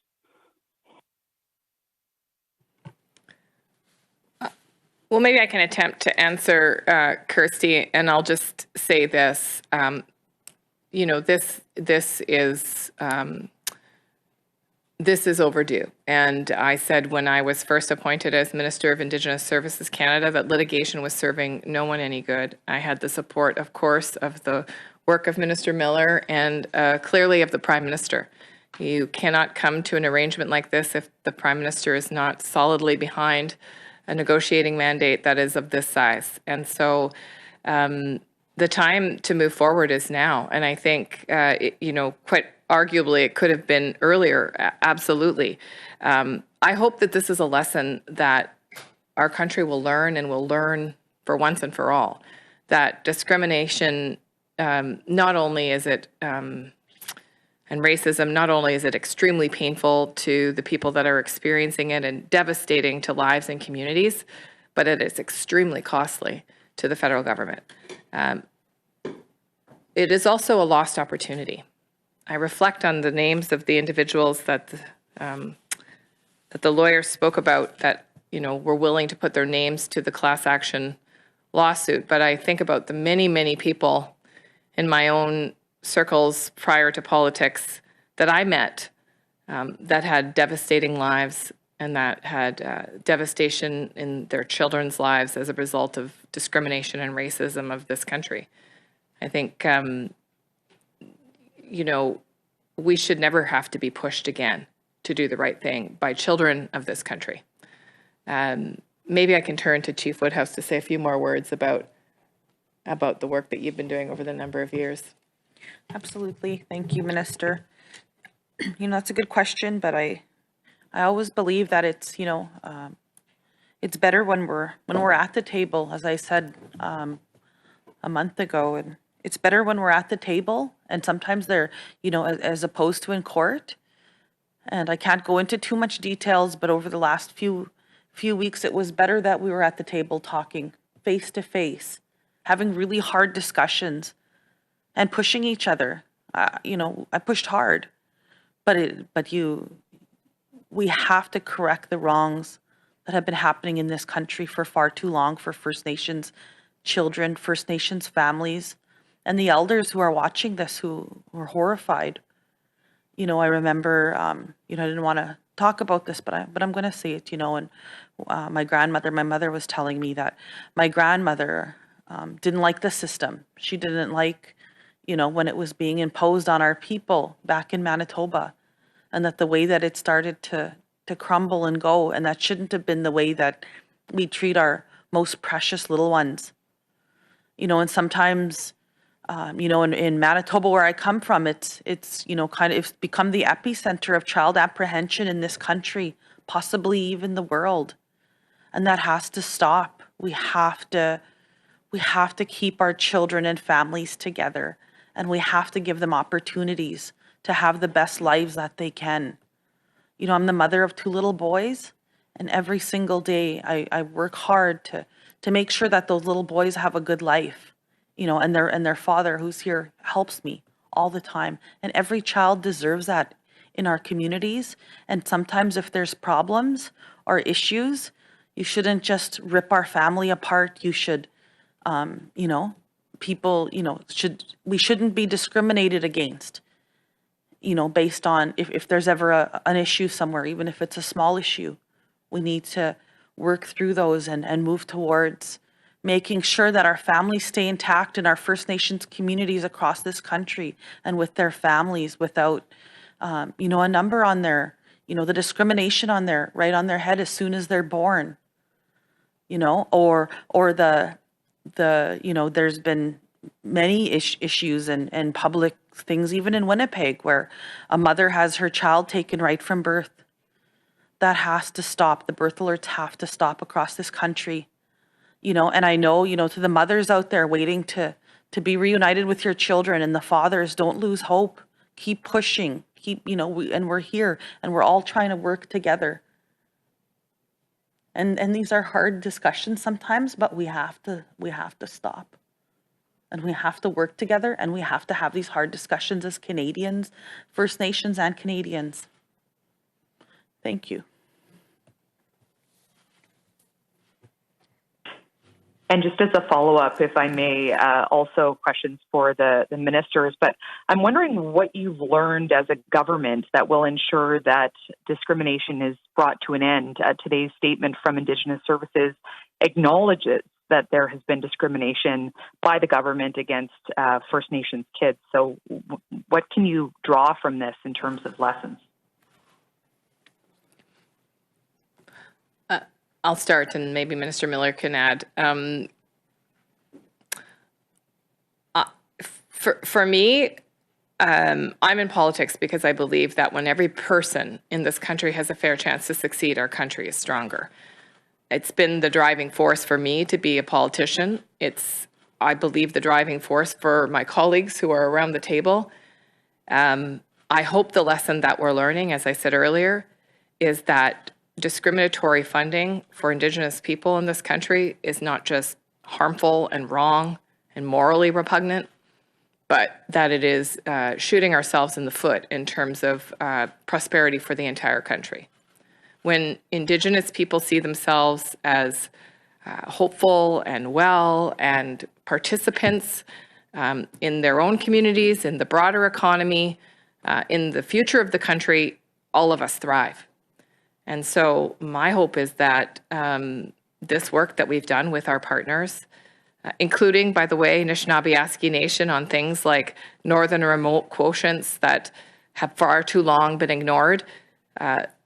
Well, maybe I can attempt to answer, Kirsty, and I'll just say this. This is overdue. And I said when I was first appointed as Minister of Indigenous Services Canada that litigation was serving no one any good. I had the support, of course, of the work of Minister Miller and clearly of the Prime Minister. You cannot come to an arrangement like this if the Prime Minister is not solidly behind a negotiating mandate that is of this size. And so the time to move forward is now. And I think, quite arguably, it could have been earlier, absolutely. I hope that this is a lesson that our country will learn and will learn for once and for all, that discrimination, not only is it, and racism, not only is it extremely painful to the people that are experiencing it and devastating to lives and communities, but it is extremely costly to the federal government. It is also a lost opportunity. I reflect on the names of the individuals that the lawyers spoke about that were willing to put their names to the class action lawsuit. But I think about the many, many people in my own circles prior to politics that I met that had devastating lives and that had devastation in their children's lives as a result of discrimination and racism of this country. I think, we should never have to be pushed again to do the right thing by children of this country. Maybe I can turn to Chief Woodhouse to say a few more words about the work that you've been doing over the number of years.
Absolutely. Thank you, Minister. That's a good question, but I always believe that it's better when we're at the table, as I said a month ago, and it's better when we're at the table, and sometimes they're, as opposed to in court. And I can't go into too much details, but over the last few few weeks, it was better that we were at the table talking face to face, having really hard discussions and pushing each other. I pushed hard, we have to correct the wrongs that have been happening in this country for far too long for First Nations children, First Nations families, and the elders who are watching this who were horrified. I remember, I didn't want to talk about this, but I'm going to say it, and my mother was telling me that my grandmother didn't like the system. She didn't like, when it was being imposed on our people back in Manitoba, and that the way that it started to crumble and go, and that shouldn't have been the way that we treat our most precious little ones. And sometimes, in Manitoba, where I come from, it's become the epicenter of child apprehension in this country, possibly even the world. And that has to stop. We have to keep our children and families together, and we have to give them opportunities to have the best lives that they can. I'm the mother of 2 little boys, and every single day I work hard to make sure that those little boys have a good life, and their father who's here helps me all the time. And every child deserves that in our communities. And sometimes if there's problems or issues, you shouldn't just rip our family apart. You should, we shouldn't be discriminated against, based on if there's ever an issue somewhere, even if it's a small issue. We need to work through those and move towards making sure that our families stay intact in our First Nations communities across this country and with their families without, a number on their, the discrimination on their head as soon as they're born, or there's been many issues and public things, even in Winnipeg, where a mother has her child taken right from birth. That has to stop. The birth alerts have to stop across this country. And I know, to the mothers out there waiting to be reunited with your children, and the fathers, don't lose hope. Keep pushing. And we're here, and we're all trying to work together. And these are hard discussions sometimes, but we have to stop. And we have to work together, and we have to have these hard discussions as Canadians, First Nations and Canadians. Thank you.
And just as a follow-up, if I may, also questions for the ministers, but I'm wondering what you've learned as a government that will ensure that discrimination is brought to an end. Today's statement from Indigenous Services acknowledges that there has been discrimination by the government against First Nations kids. So what can you draw from this in terms of lessons?
I'll start, and maybe Minister Miller can add. For me, I'm in politics because I believe that when every person in this country has a fair chance to succeed, our country is stronger. It's been the driving force for me to be a politician. It's, I believe, the driving force for my colleagues who are around the table. I hope the lesson that we're learning, as I said earlier, is that discriminatory funding for Indigenous people in this country is not just harmful and wrong and morally repugnant, but that it is shooting ourselves in the foot in terms of prosperity for the entire country. When Indigenous people see themselves as hopeful and well and participants in their own communities, in the broader economy, in the future of the country, all of us thrive. And so my hope is that this work that we've done with our partners, including, by the way, Anishinaabe Nation on things like northern remote quotients that have far too long been ignored,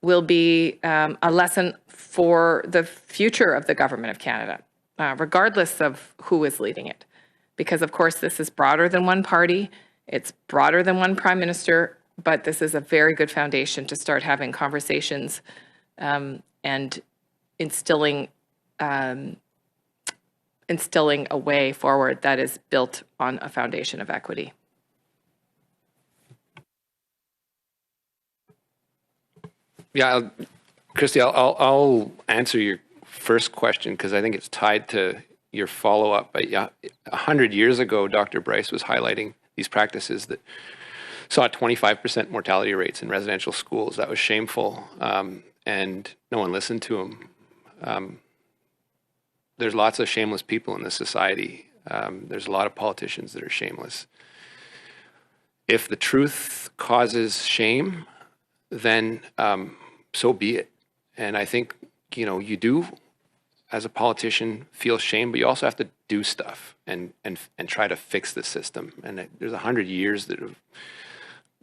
will be a lesson for the future of the Government of Canada, regardless of who is leading it. Because, of course, this is broader than one party, it's broader than one Prime Minister, but this is a very good foundation to start having conversations and instilling a way forward that is built on a foundation of equity.
Yeah, Christy, I'll answer your first question because I think it's tied to your follow-up. But yeah, 100 years ago, Dr. Bryce was highlighting these practices that saw 25% mortality rates in residential schools. That was shameful, and no one listened to him. There's lots of shameless people in this society. There's a lot of politicians that are shameless. If the truth causes shame, then so be it. And I think, you do, as a politician, feel shame, but you also have to do stuff and try to fix the system. And there's 100 years that have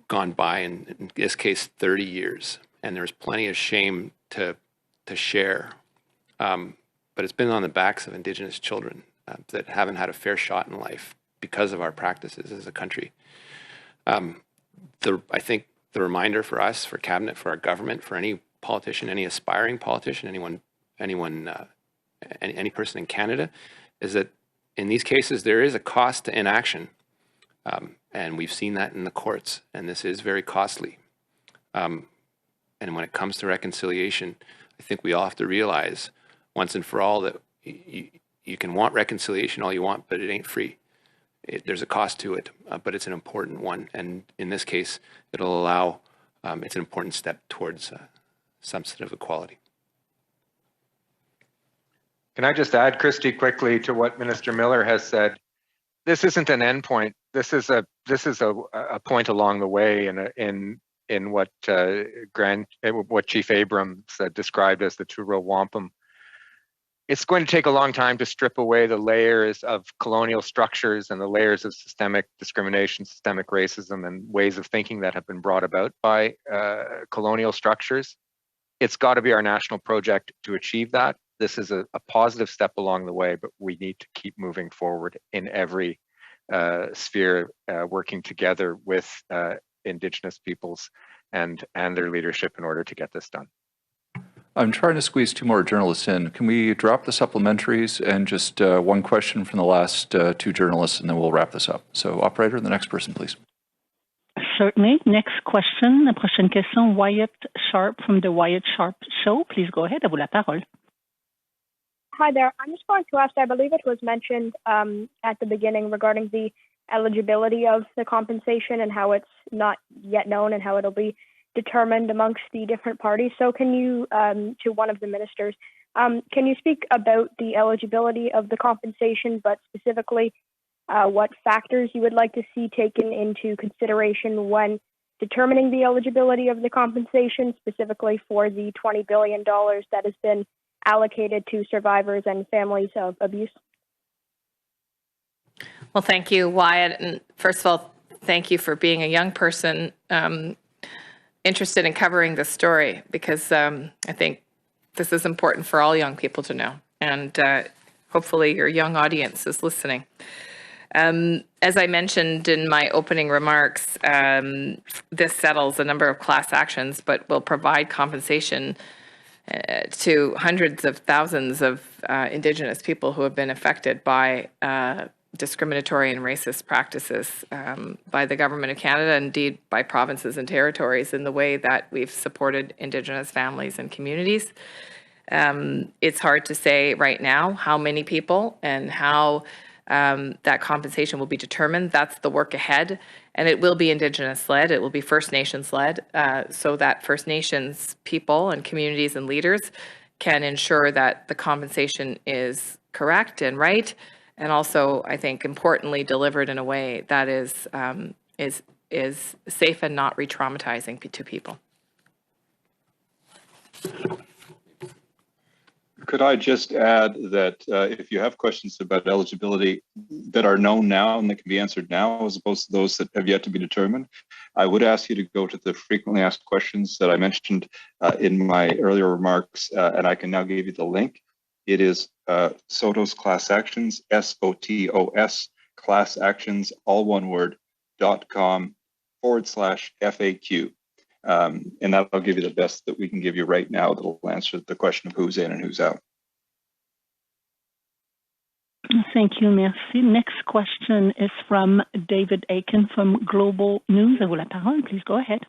gone by, and in this case, 30 years. And there's plenty of shame to share. But it's been on the backs of Indigenous children that haven't had a fair shot in life because of our practices as a country. I think the reminder for us, for Cabinet, for our government, for any politician, any aspiring politician, any person in Canada, is that in these cases there is a cost to inaction, and we've seen that in the courts, and this is very costly. And when it comes to reconciliation, I think we all have to realize once and for all that you can want reconciliation all you want, but it ain't free. There's a cost to it, but it's an important one. And in this case, it'll allow, it's an important step towards substantive equality.
Can I just add, Christy, quickly to what Minister Miller has said? This isn't an end point. This is a point along the way in what what Chief Abrams described as the two-row wampum. It's going to take a long time to strip away the layers of colonial structures and the layers of systemic discrimination, systemic racism, and ways of thinking that have been brought about by colonial structures. It's got to be our national project to achieve that. This is a positive step along the way, but we need to keep moving forward in every sphere, working together with Indigenous peoples and their leadership in order to get this done.
I'm trying to squeeze two more journalists in. Can we drop the supplementaries and just one question from the last two journalists, and then we'll wrap this up. So, operator, the next person, please.
Certainly. Next question. La prochaine question, Wyatt Sharp from the Wyatt Sharp Show. Please go ahead. À vous la parole.
Hi there. I'm just going to ask, I believe it was mentioned at the beginning regarding the eligibility of the compensation and how it's not yet known and how it'll be determined amongst the different parties. So can you, to one of the ministers, can you speak about the eligibility of the compensation, but specifically what factors you would like to see taken into consideration when determining the eligibility of the compensation, specifically for the $20 billion that has been allocated to survivors and families of abuse?
Well, thank you, Wyatt. And first of all, thank you for being a young person interested in covering this story, because I think this is important for all young people to know. And hopefully your young audience is listening. As I mentioned in my opening remarks, this settles a number of class actions, but will provide compensation to hundreds of thousands of Indigenous people who have been affected by discriminatory and racist practices by the Government of Canada, indeed by provinces and territories, in the way that we've supported Indigenous families and communities. It's hard to say right now how many people and how that compensation will be determined. That's the work ahead, and it will be Indigenous-led. It will be First Nations-led, so that First Nations people and communities and leaders can ensure that the compensation is correct and right, and also, I think, importantly, delivered in a way that is safe and not re-traumatizing to people.
Could I just add that if you have questions about eligibility that are known now and that can be answered now, as opposed to those that have yet to be determined, I would ask you to go to the frequently asked questions that I mentioned in my earlier remarks, and I can now give you the link. It is SOTOS Class Actions, SOTOS Class Actions, all one word, .com/FAQ. And that'll give you the best that we can give you right now that'll answer the question of who's in and who's out.
Thank you, merci. Next question is from David Aiken from Global News. À vous la parole. Please go ahead.